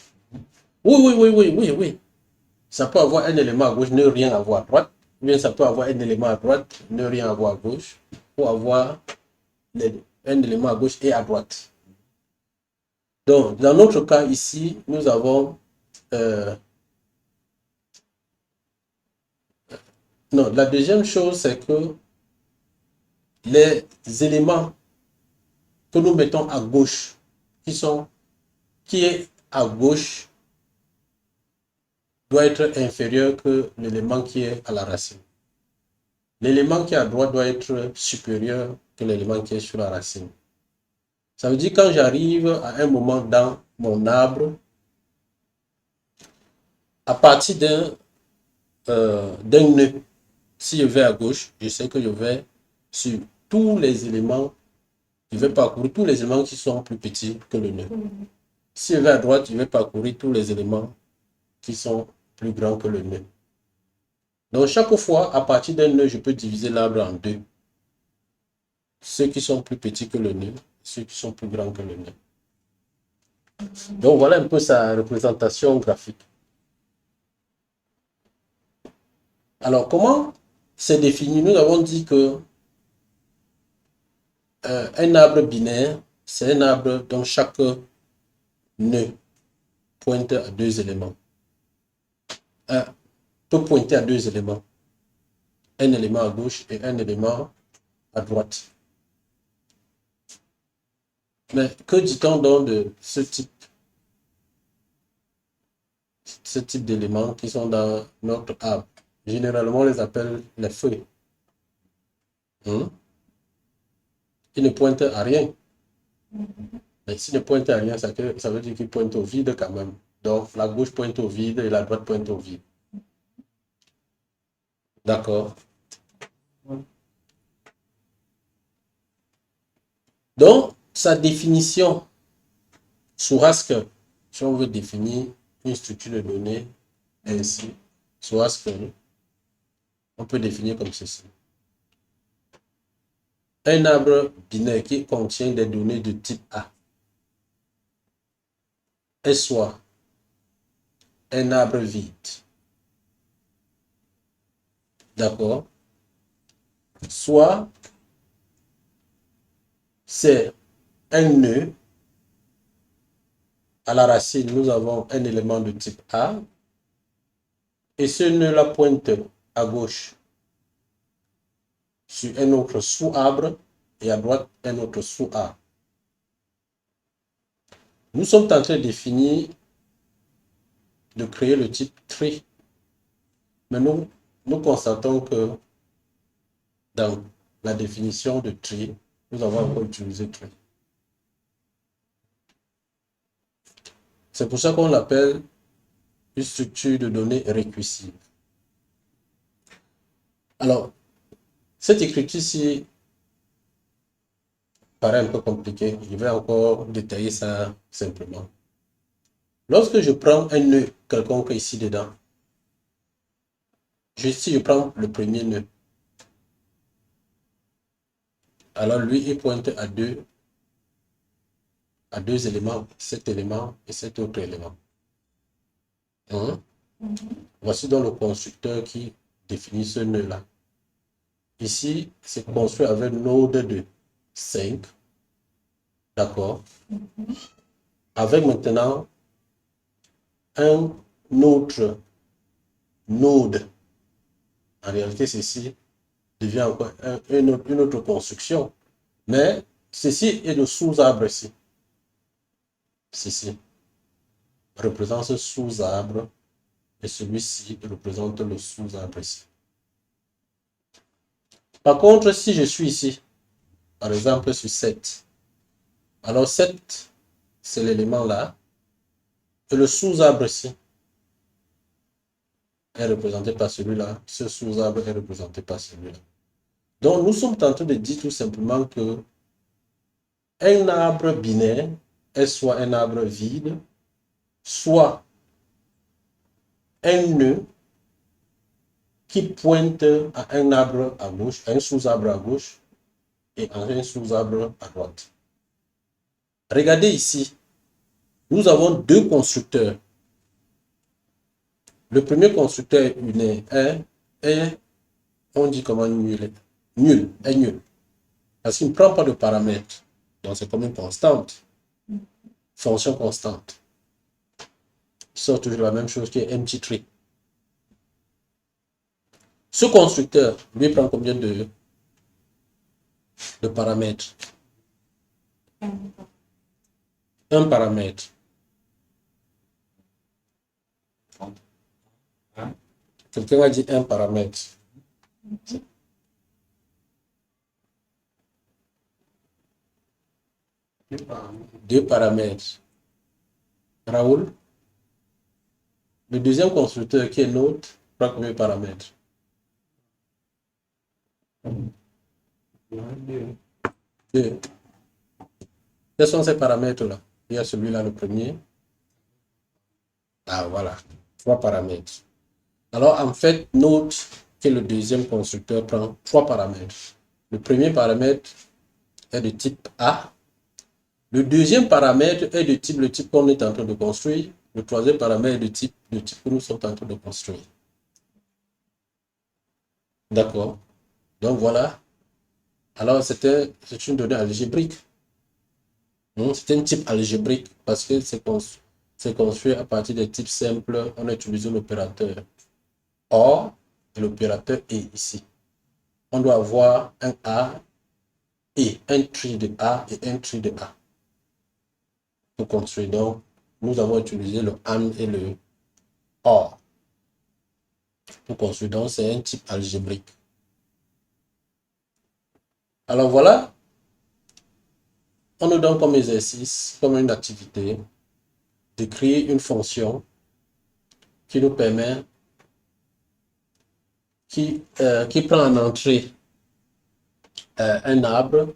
Oui. Ça peut avoir un élément à gauche, ne rien avoir à droite. Ou bien ça peut avoir un élément à droite, ne rien avoir à gauche. Ou avoir un élément à gauche et à droite. Donc, dans notre cas ici, nous avons... non, la deuxième chose, c'est que les éléments que nous mettons à gauche, qui est à gauche, doit être inférieur que l'élément qui est à la racine. L'élément qui est à droite doit être supérieur que l'élément qui est sur la racine. Ça veut dire quand j'arrive à un moment dans mon arbre, à partir d'un nœud, si je vais à gauche, je sais que je vais sur tous les éléments, je vais parcourir tous les éléments qui sont plus petits que le nœud. Si je vais à droite, je vais parcourir tous les éléments qui sont plus grands que le nœud. Donc chaque fois, à partir d'un nœud, je peux diviser l'arbre en deux. Ceux qui sont plus petits que le nœud, ceux qui sont plus grands que le nœud. Donc voilà un peu sa représentation graphique. Alors comment c'est défini? Nous avons dit que un arbre binaire, c'est un arbre dont chaque nœud pointe à deux éléments. Peut pointer à deux éléments. Un élément à gauche et un élément à droite. Mais que dit-on donc de ce type d'éléments qui sont dans notre arbre? Généralement, on les appelle les feuilles. Ils ne pointent à rien. Mais s'ils ne pointent à rien, ça veut dire qu'ils pointent au vide quand même. Donc, la gauche pointe au vide et la droite pointe au vide. D'accord. Donc, sa définition sera ce que, si on veut définir une structure de données ainsi, sera ce que on peut définir comme ceci. Un arbre binaire qui contient des données de type A est soit un arbre vide. D'accord? Soit c'est un nœud. À la racine, nous avons un élément de type A. Et ce nœud-là pointe à gauche sur un autre sous-arbre et à droite un autre sous-arbre. Nous sommes en train de définir, de créer le type tree. Mais nous constatons que dans la définition de tree, nous avons encore utilisé tree. C'est pour ça qu'on l'appelle une structure de données récursive. Alors, cette écriture-ci paraît un peu compliquée. Je vais encore détailler ça simplement. Lorsque je prends un nœud quelconque ici dedans, si je prends le premier nœud, alors lui, il pointe à deux éléments, cet élément et cet autre élément. Voici donc le constructeur qui définit ce nœud-là. Ici, c'est construit avec node de 5. D'accord? Avec maintenant un autre node. En réalité, ceci devient encore une autre construction. Mais ceci est le sous-arbre ici. Ceci représente ce sous-arbre et celui-ci représente le sous-arbre ici. Par contre, si je suis ici, par exemple sur 7, alors 7, c'est l'élément là, et le sous-arbre ici est représenté par celui-là, ce sous-arbre est représenté par celui-là. Donc, nous sommes en train de dire tout simplement que un arbre binaire est soit un arbre vide, soit un nœud qui pointe à un arbre à gauche, à un sous-arbre à gauche et à un sous-arbre à droite. Regardez ici, nous avons deux constructeurs. Le premier constructeur est, on dit comment nul, est nul. Parce qu'il ne prend pas de paramètres. Donc c'est comme une constante, fonction constante. Il sort toujours la même chose qui est empty tree. Ce constructeur, lui, prend combien de paramètres? Un paramètre. Quelqu'un a dit un paramètre. Deux paramètres. Raoul, le deuxième constructeur qui est nôtre, prend combien de paramètres? Deux. Quels sont ces paramètres-là? Il y a celui-là, le premier. Ah, voilà. Trois paramètres. Alors, en fait, note que le deuxième constructeur prend trois paramètres. Le premier paramètre est de type A. Le deuxième paramètre est de type le type qu'on est en train de construire. Le troisième paramètre est de type que nous sommes en train de construire. D'accord. Donc, voilà. Alors, c'est une donnée algébrique. C'est un type algébrique parce que c'est construit à partir des types simples en utilisant l'opérateur OR et l'opérateur et ici. On doit avoir un A et un tree de A et un tree de A pour construire. Donc, nous avons utilisé le AND et le OR pour construire. Donc, c'est un type algébrique. Alors, voilà. On nous donne comme exercice, comme une activité, de créer une fonction qui nous permet, qui prend en entrée un arbre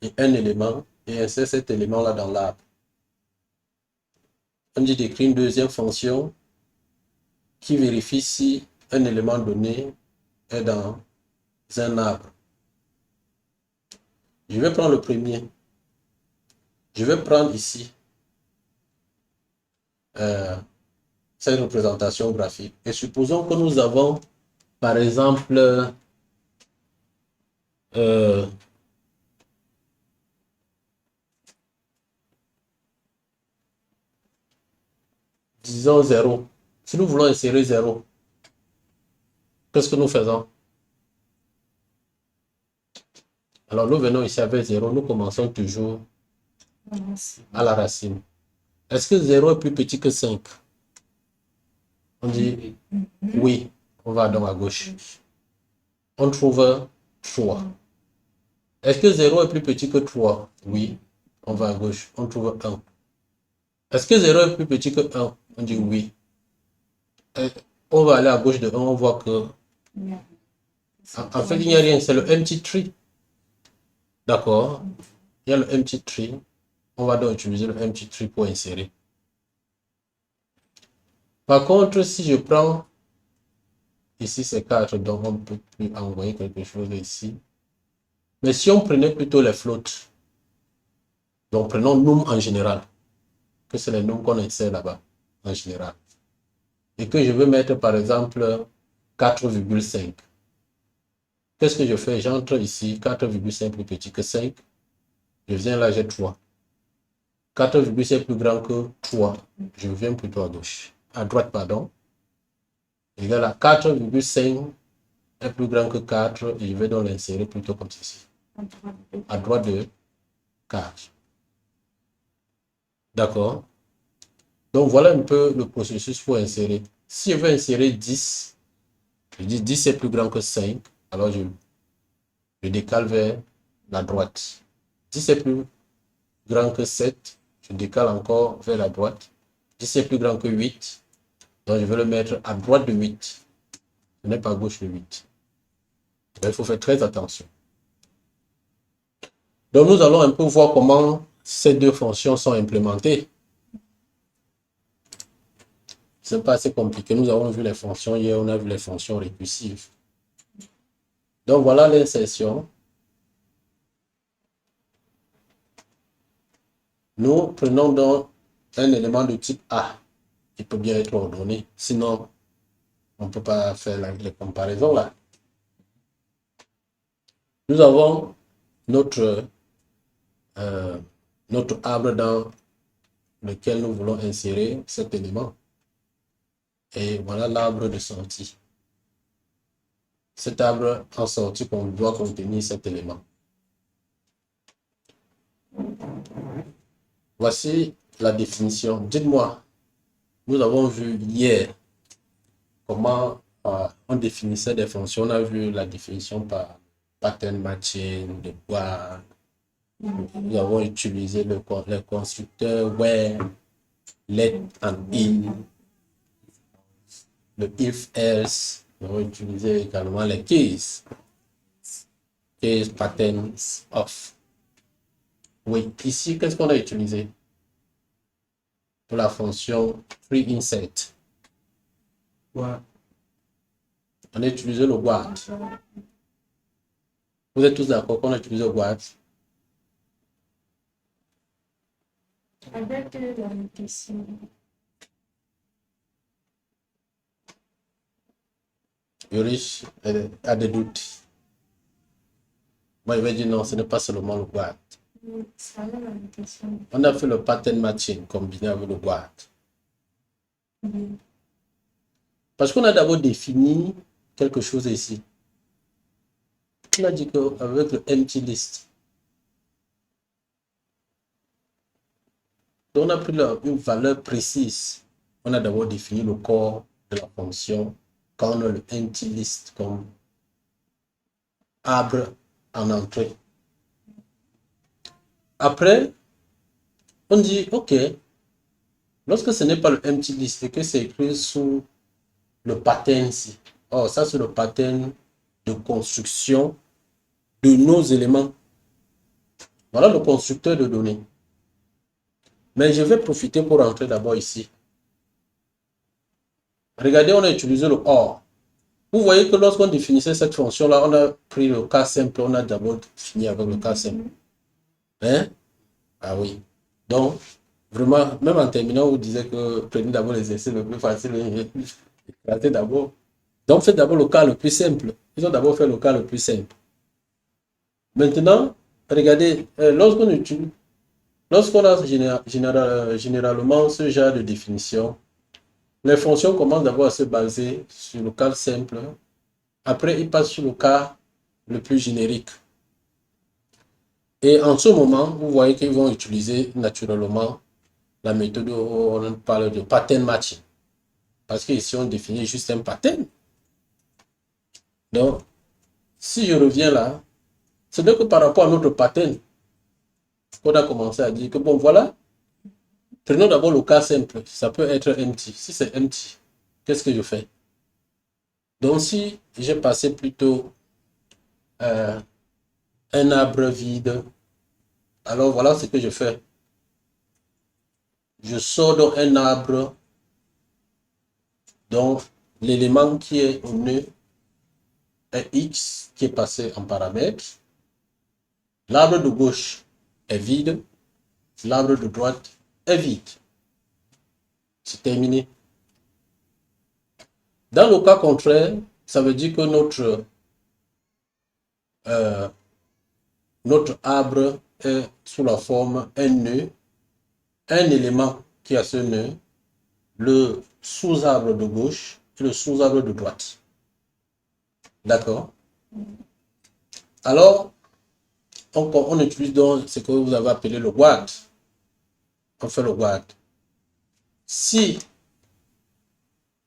et un élément et insère cet élément-là dans l'arbre. On dit d'écrire une deuxième fonction qui vérifie si un élément donné est dans un arbre. Je vais prendre le premier. Je vais prendre ici cette représentation graphique. Et supposons que nous avons, par exemple, disons 0. Si nous voulons insérer 0, qu'est-ce que nous faisons? Alors, nous venons ici avec 0, nous commençons toujours à la racine. Est-ce que 0 est plus petit que 5? On dit oui. On va donc à gauche. On trouve 3. Est-ce que 0 est plus petit que 3? Oui. On va à gauche. On trouve 1. Est-ce que 0 est plus petit que 1? On dit oui. On va aller à gauche de 1, on voit que... En fait, il n'y a rien, c'est le empty tree. D'accord. Il y a le empty tree. On va donc utiliser le empty tree pour insérer. Par contre, si je prends... Ici, c'est 4, donc on ne peut plus envoyer quelque chose ici. Mais si on prenait plutôt les floats, donc prenons num en général, que c'est les num qu'on insère là-bas, en général. Et que je veux mettre, par exemple, 4,5. Qu'est-ce que je fais? J'entre ici, 4,5 plus petit que 5. Je viens là, j'ai 3. 4,5 plus grand que 3. Je viens plutôt à gauche. À droite, pardon. Égal à 4,5 est plus grand que 4 et je vais donc l'insérer plutôt comme ceci. À droite de 4. D'accord? Donc voilà un peu le processus pour insérer. Si je veux insérer 10, je dis 10 est plus grand que 5, alors je décale vers la droite. 10 est plus grand que 7, je décale encore vers la droite. 10 est plus grand que 8, donc je vais le mettre à droite de 8. Ce n'est pas à gauche de 8. Il faut faire très attention. Donc, nous allons un peu voir comment ces deux fonctions sont implémentées. Ce n'est pas assez compliqué. Nous avons vu les fonctions hier, on a vu les fonctions récursives. Donc, voilà l'insertion. Nous prenons donc un élément de type A qui peut bien être ordonné. Sinon, on ne peut pas faire les comparaisons là. Nous avons notre arbre dans lequel nous voulons insérer cet élément. Et voilà l'arbre de sortie. Cet arbre en sortie qu'on doit contenir cet élément. Voici la définition. Dites-moi, nous avons vu hier comment on définissait des fonctions. On a vu la définition par pattern matching, de boîte. Nous avons utilisé le constructeur where, let and in, le if else. Nous avons utilisé également les case patterns of. Oui, ici, qu'est-ce qu'on a utilisé pour la fonction pre-insert? Ouais. On a utilisé le what. Vous êtes tous d'accord qu'on a utilisé le what? Avec la question. Yorish a des doutes. Moi, il va dire non, ce n'est pas seulement le what. Ça va la question. On a fait le pattern matching combiné avec le what. Parce qu'on a d'abord défini quelque chose ici. On a dit qu'avec le empty list, on a pris une valeur précise. On a d'abord défini le corps de la fonction quand on a le empty list comme arbre en entrée. Après, on dit, OK, lorsque ce n'est pas le empty list et que c'est écrit sous le pattern ici. Oh, ça c'est le pattern de construction de nos éléments. Voilà le constructeur de données. Mais je vais profiter pour rentrer d'abord ici. Regardez, on a utilisé le OR. Vous voyez que lorsqu'on définissait cette fonction-là, on a pris le cas simple, on a d'abord fini avec le cas simple. Hein? Ah oui. Donc, vraiment, même en terminant, vous disiez que prenez d'abord les essais le plus facile et éclatez d'abord. Donc, faites d'abord le cas le plus simple. Ils ont d'abord fait le cas le plus simple. Maintenant, regardez, lorsqu'on a généralement ce genre de définition, les fonctions commencent d'abord à se baser sur le cas simple. Après, ils passent sur le cas le plus générique. Et en ce moment, vous voyez qu'ils vont utiliser naturellement la méthode où on parle de pattern matching. Parce qu'ici, on définit juste un pattern. Donc, si je reviens là, c'est donc que par rapport à notre pattern, on a commencé à dire que bon, voilà, prenons d'abord le cas simple. Ça peut être empty. Si c'est empty, qu'est-ce que je fais? Donc, si j'ai passé plutôt un arbre vide, alors voilà ce que je fais. Je sors donc un arbre dont l'élément qui est au nœud est X qui est passé en paramètre. L'arbre de gauche est vide. L'arbre de droite est vide. C'est terminé. Dans le cas contraire, ça veut dire que notre arbre est sous la forme un nœud, un élément qui a ce nœud, le sous-arbre de gauche et le sous-arbre de droite. D'accord? Alors, on utilise donc ce que vous avez appelé le what. On fait le what. Si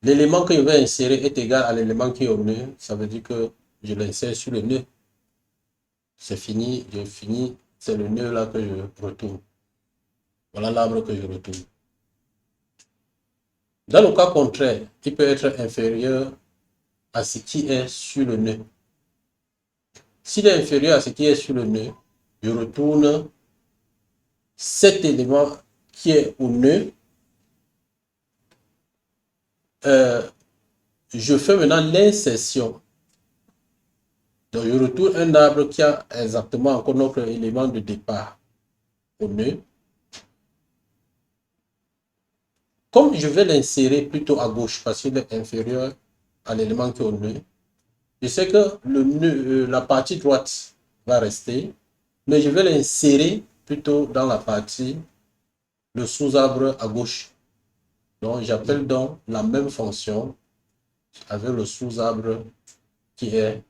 l'élément que je vais insérer est égal à l'élément qui est au nœud, ça veut dire que je l'insère sur le nœud. C'est fini, je finis, c'est le nœud là que je retourne. Voilà l'arbre que je retourne. Dans le cas contraire, il peut être inférieur à ce qui est sur le nœud. S'il est inférieur à ce qui est sur le nœud, je retourne cet élément qui est au nœud. Je fais maintenant l'insertion. Donc, je retourne un arbre qui a exactement encore notre élément de départ au nœud. Comme je vais l'insérer plutôt à gauche parce qu'il est inférieur à l'élément qui est au nœud, je sais que le nœud, la partie droite va rester, mais je vais l'insérer plutôt dans la partie, le sous-arbre à gauche. Donc, j'appelle donc la même fonction avec le sous-arbre qui est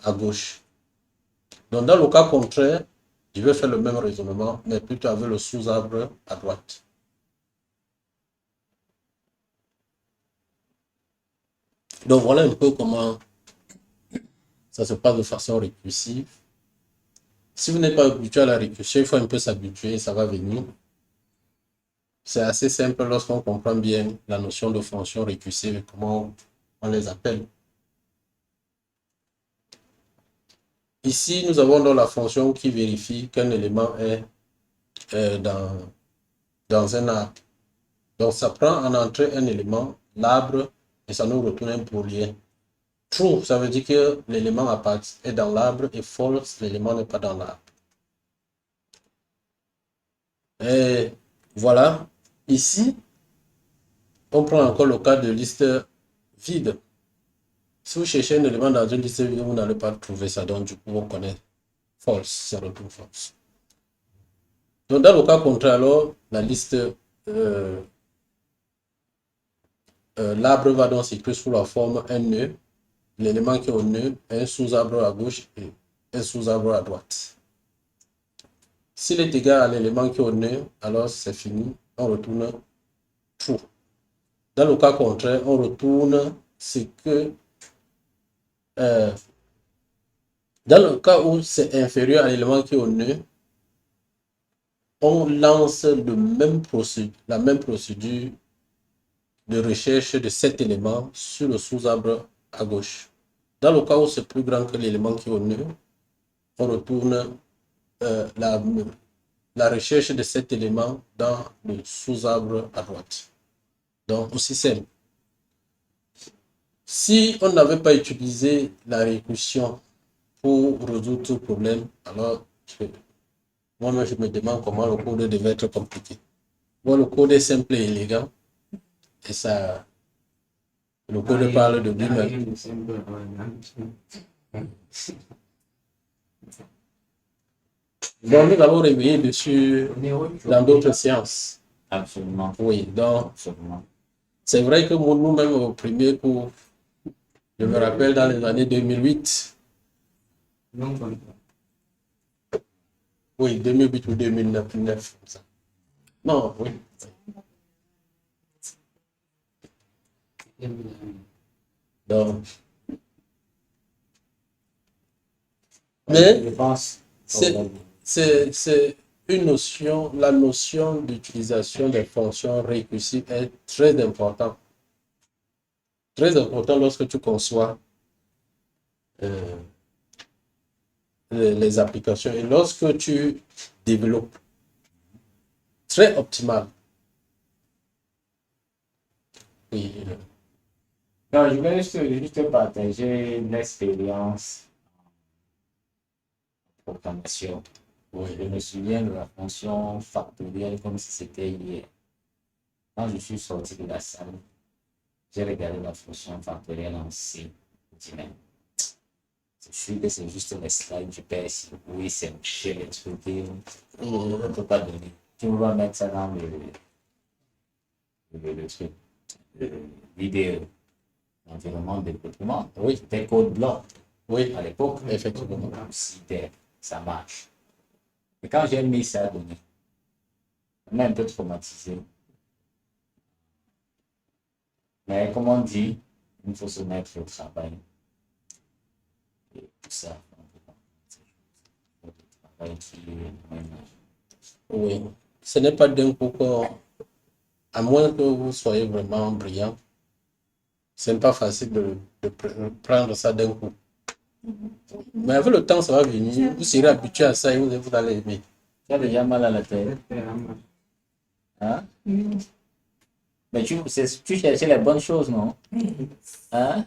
à gauche. Donc, dans le cas contraire, je vais faire le même raisonnement, mais plutôt avec le sous-arbre à droite. Donc, voilà un peu comment ça se passe de façon récursive. Si vous n'êtes pas habitué à la récursion, il faut un peu s'habituer, ça va venir. C'est assez simple lorsqu'on comprend bien la notion de fonction récursive et comment on les appelle. Ici, nous avons donc la fonction qui vérifie qu'un élément est dans un arbre. Donc, ça prend en entrée un élément, l'arbre, et ça nous retourne un booléen. True, ça veut dire que l'élément est dans l'arbre, et false, l'élément n'est pas dans l'arbre. Et voilà. Ici, on prend encore le cas de liste vide. Si vous cherchez un élément dans une liste vide, vous n'allez pas trouver ça. Donc, du coup, on connaît false, ça retourne false. Donc, dans le cas contraire, alors, la liste, l'arbre va donc s'écrire sous la forme un nœud. L'élément qui est au nœud, un sous-arbre à gauche et un sous-arbre à droite. S'il est égal à l'élément qui est au nœud, alors c'est fini, on retourne true. Dans le cas contraire, on retourne ce que... dans le cas où c'est inférieur à l'élément qui est au nœud, on lance la même procédure de recherche de cet élément sur le sous-arbre à gauche. Dans le cas où c'est plus grand que l'élément qui est au nœud, on retourne la recherche de cet élément dans le sous-arbre à droite. Donc, aussi simple. Si on n'avait pas utilisé la récursion pour résoudre ce problème, alors moi-même je me demande comment le code devait être compliqué. Bon, le code est simple et élégant. Et ça, le code parle de lui-même. Donc, nous allons revenir dessus dans d'autres séances. Absolument. Oui, donc, Absolument. c'est vrai que nous-mêmes, au premier cours, je me rappelle dans les années 2008. Oui, 2008 ou 2009. Non, oui. Donc, mais Je pense. c'est une notion, la notion d'utilisation des fonctions récursives est très importante. Très important lorsque tu conçois les applications et lorsque tu développes. Très optimal. Oui. Non, je vais juste partager l'expérience en programmation. Oui. Je me souviens de la fonction factorielle comme si c'était hier. Quand je suis sorti de la salle, j'ai regardé la fonction factorielle en C. Je dis, mais c'est sûr que c'est juste les slides du PS. Oui, c'est chez les trucs. On ne peut pas donner. Tu vas mettre ça dans le truc. Vidéo. L'environnement de développement. Oui. C'était code bloc. Oui, À l'époque, effectivement. super, ça marche. Et quand j'ai mis ça à donner, on m'a un peu traumatisé. Mais comme on dit, il faut se mettre au travail. Et tout ça, le travail qui est Oui. Ce n'est pas d'un coup à moins que vous soyez vraiment brillant, ce n'est pas facile de prendre ça d'un coup. Mais avec le temps, ça va venir. Vous serez habitué à ça et vous allez aimer. Tu as déjà mal à la tête. Vraiment. Hein? Oui. Mais tu cherchais les bonnes choses, non? Hein?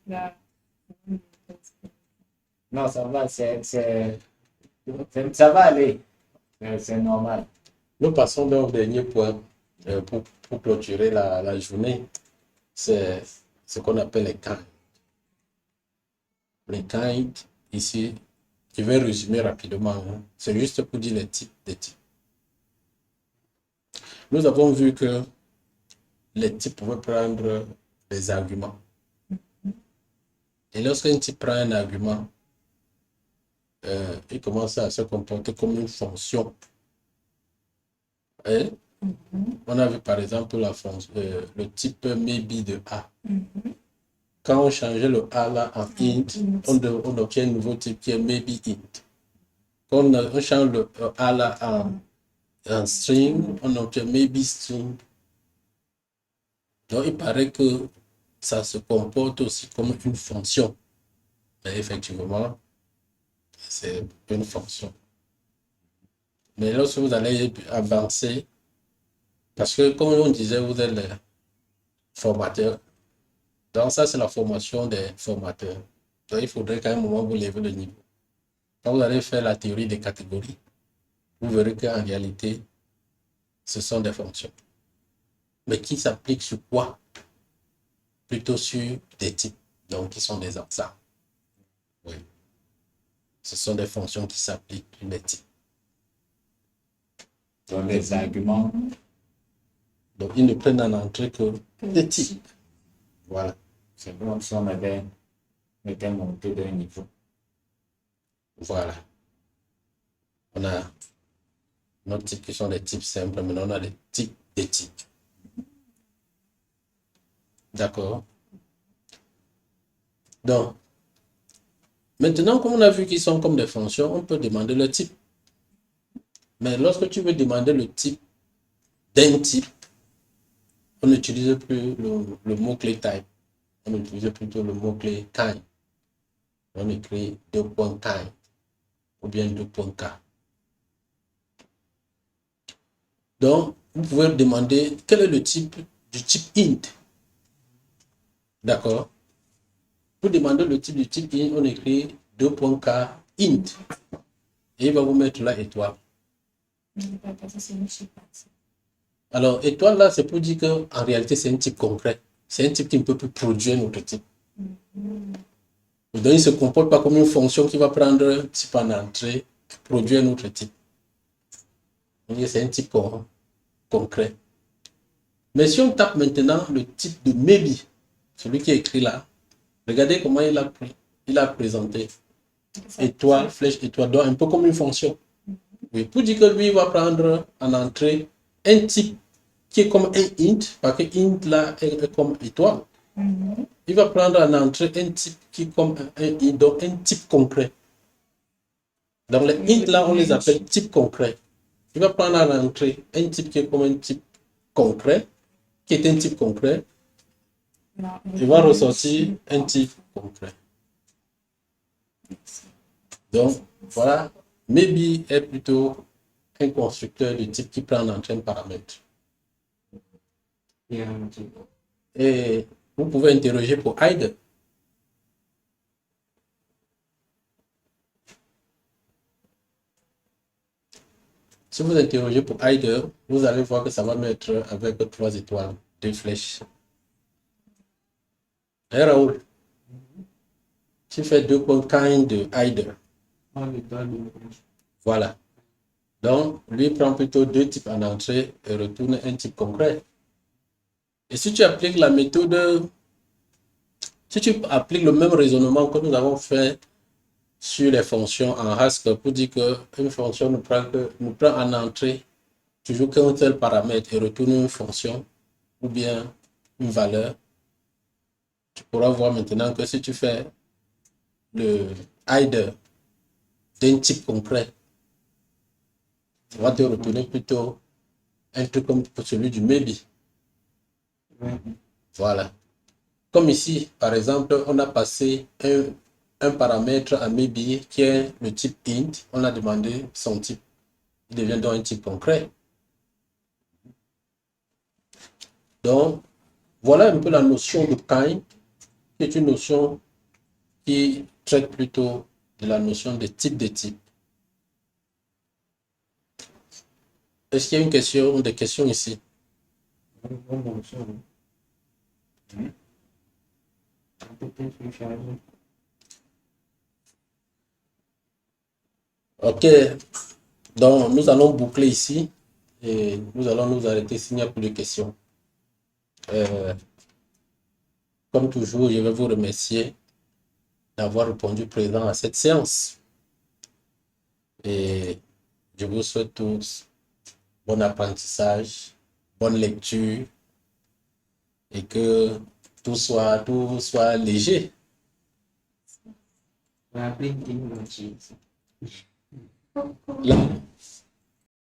Là, Non, ça va, ça va aller. C'est normal. Nous passons donc au dernier point pour clôturer la journée. C'est ce qu'on appelle les kinds. Les kinds, ici, je vais résumer rapidement. Hein. C'est juste pour dire les types des types. Nous avons vu que les types pouvaient prendre des arguments. Et lorsqu'un type prend un argument, il commence à se comporter comme une fonction. Et on a vu par exemple le type maybe de A. Quand on changeait le A là en int, on obtient un nouveau type qui est maybe int. Quand on change le A là en string, on obtient maybe string. Donc il paraît que ça se comporte aussi comme une fonction. Mais effectivement, c'est une fonction. Mais lorsque vous allez avancer, parce que comme on disait, vous êtes les formateurs. Donc ça, c'est la formation des formateurs. Donc il faudrait qu'à un moment, vous levez le niveau. Quand vous allez faire la théorie des catégories, vous verrez qu'en réalité, ce sont des fonctions. Mais qui s'appliquent sur quoi? Plutôt sur des types, donc qui sont des ensembles. Oui. Ce sont des fonctions qui s'appliquent sur des types. Donc, les arguments. Donc, ils ne prennent en entrée que des types. Voilà. C'est comme si on était monté d'un niveau. Voilà. On a nos types qui sont des types simples, mais on a des types d'éthiques. D'accord. Donc, maintenant, comme on a vu qu'ils sont comme des fonctions, on peut demander le type. Mais lorsque tu veux demander le type d'un type, on n'utilise plus le mot-clé type. On utilise plutôt le mot-clé kind. On écrit kind ou bien k. Donc, vous pouvez demander quel est le type du type int. D'accord? Pour demander le type du type int, on écrit k int. Et il va vous mettre là étoile. Alors, étoile là, c'est pour dire qu'en réalité, c'est un type concret. C'est un type qui ne peut plus produire un autre type. Donc, il ne se comporte pas comme une fonction qui va prendre un type en entrée et produire un autre type. C'est un type concret. Mais si on tape maintenant le type de maybe, celui qui est écrit là, regardez comment il a présenté. Étoile, flèche, étoile, donc un peu comme une fonction. Oui, pour dire que lui, il va prendre en entrée un type qui est comme un int, parce que int là est comme étoile. Il va prendre en entrée un type qui est comme un int, donc un type concret. Donc les int là, on les appelle types concrets. Il va prendre en entrée un type qui est comme un type concret, qui est un type concret. Il va ressortir un type concret. Donc, voilà, maybe est plutôt un constructeur de type qui prend en entrée un paramètre. Et vous pouvez interroger pour hide. Si vous interrogez pour hide, vous allez voir que ça va mettre avec 3 étoiles, 2 flèches. Et Raoul, tu fais 2 points kind de hide. Voilà. Donc, lui prend plutôt 2 types en entrée et retourne un type concret. Et si tu appliques la méthode, si tu appliques le même raisonnement que nous avons fait sur les fonctions en Haskell pour dire qu'une fonction nous prend en entrée toujours qu'un seul paramètre et retourne une fonction ou bien une valeur, tu pourras voir maintenant que si tu fais le hide d'un type concret, ça va te retourner plutôt un truc comme celui du maybe. Voilà. Comme ici, par exemple, on a passé un paramètre à maybe qui est le type int, on a demandé son type. Il devient donc un type concret. Donc, voilà un peu la notion de kind, qui est une notion qui traite plutôt de la notion de type de type. Est-ce qu'il y a une question ou des questions ici? Ok, donc nous allons boucler ici et nous allons nous arrêter s'il n'y a plus de questions. Comme toujours, je vais vous remercier d'avoir répondu présent à cette séance. Et je vous souhaite tous bon apprentissage, bonne lecture et que tout soit léger. On a appris une notice. Là,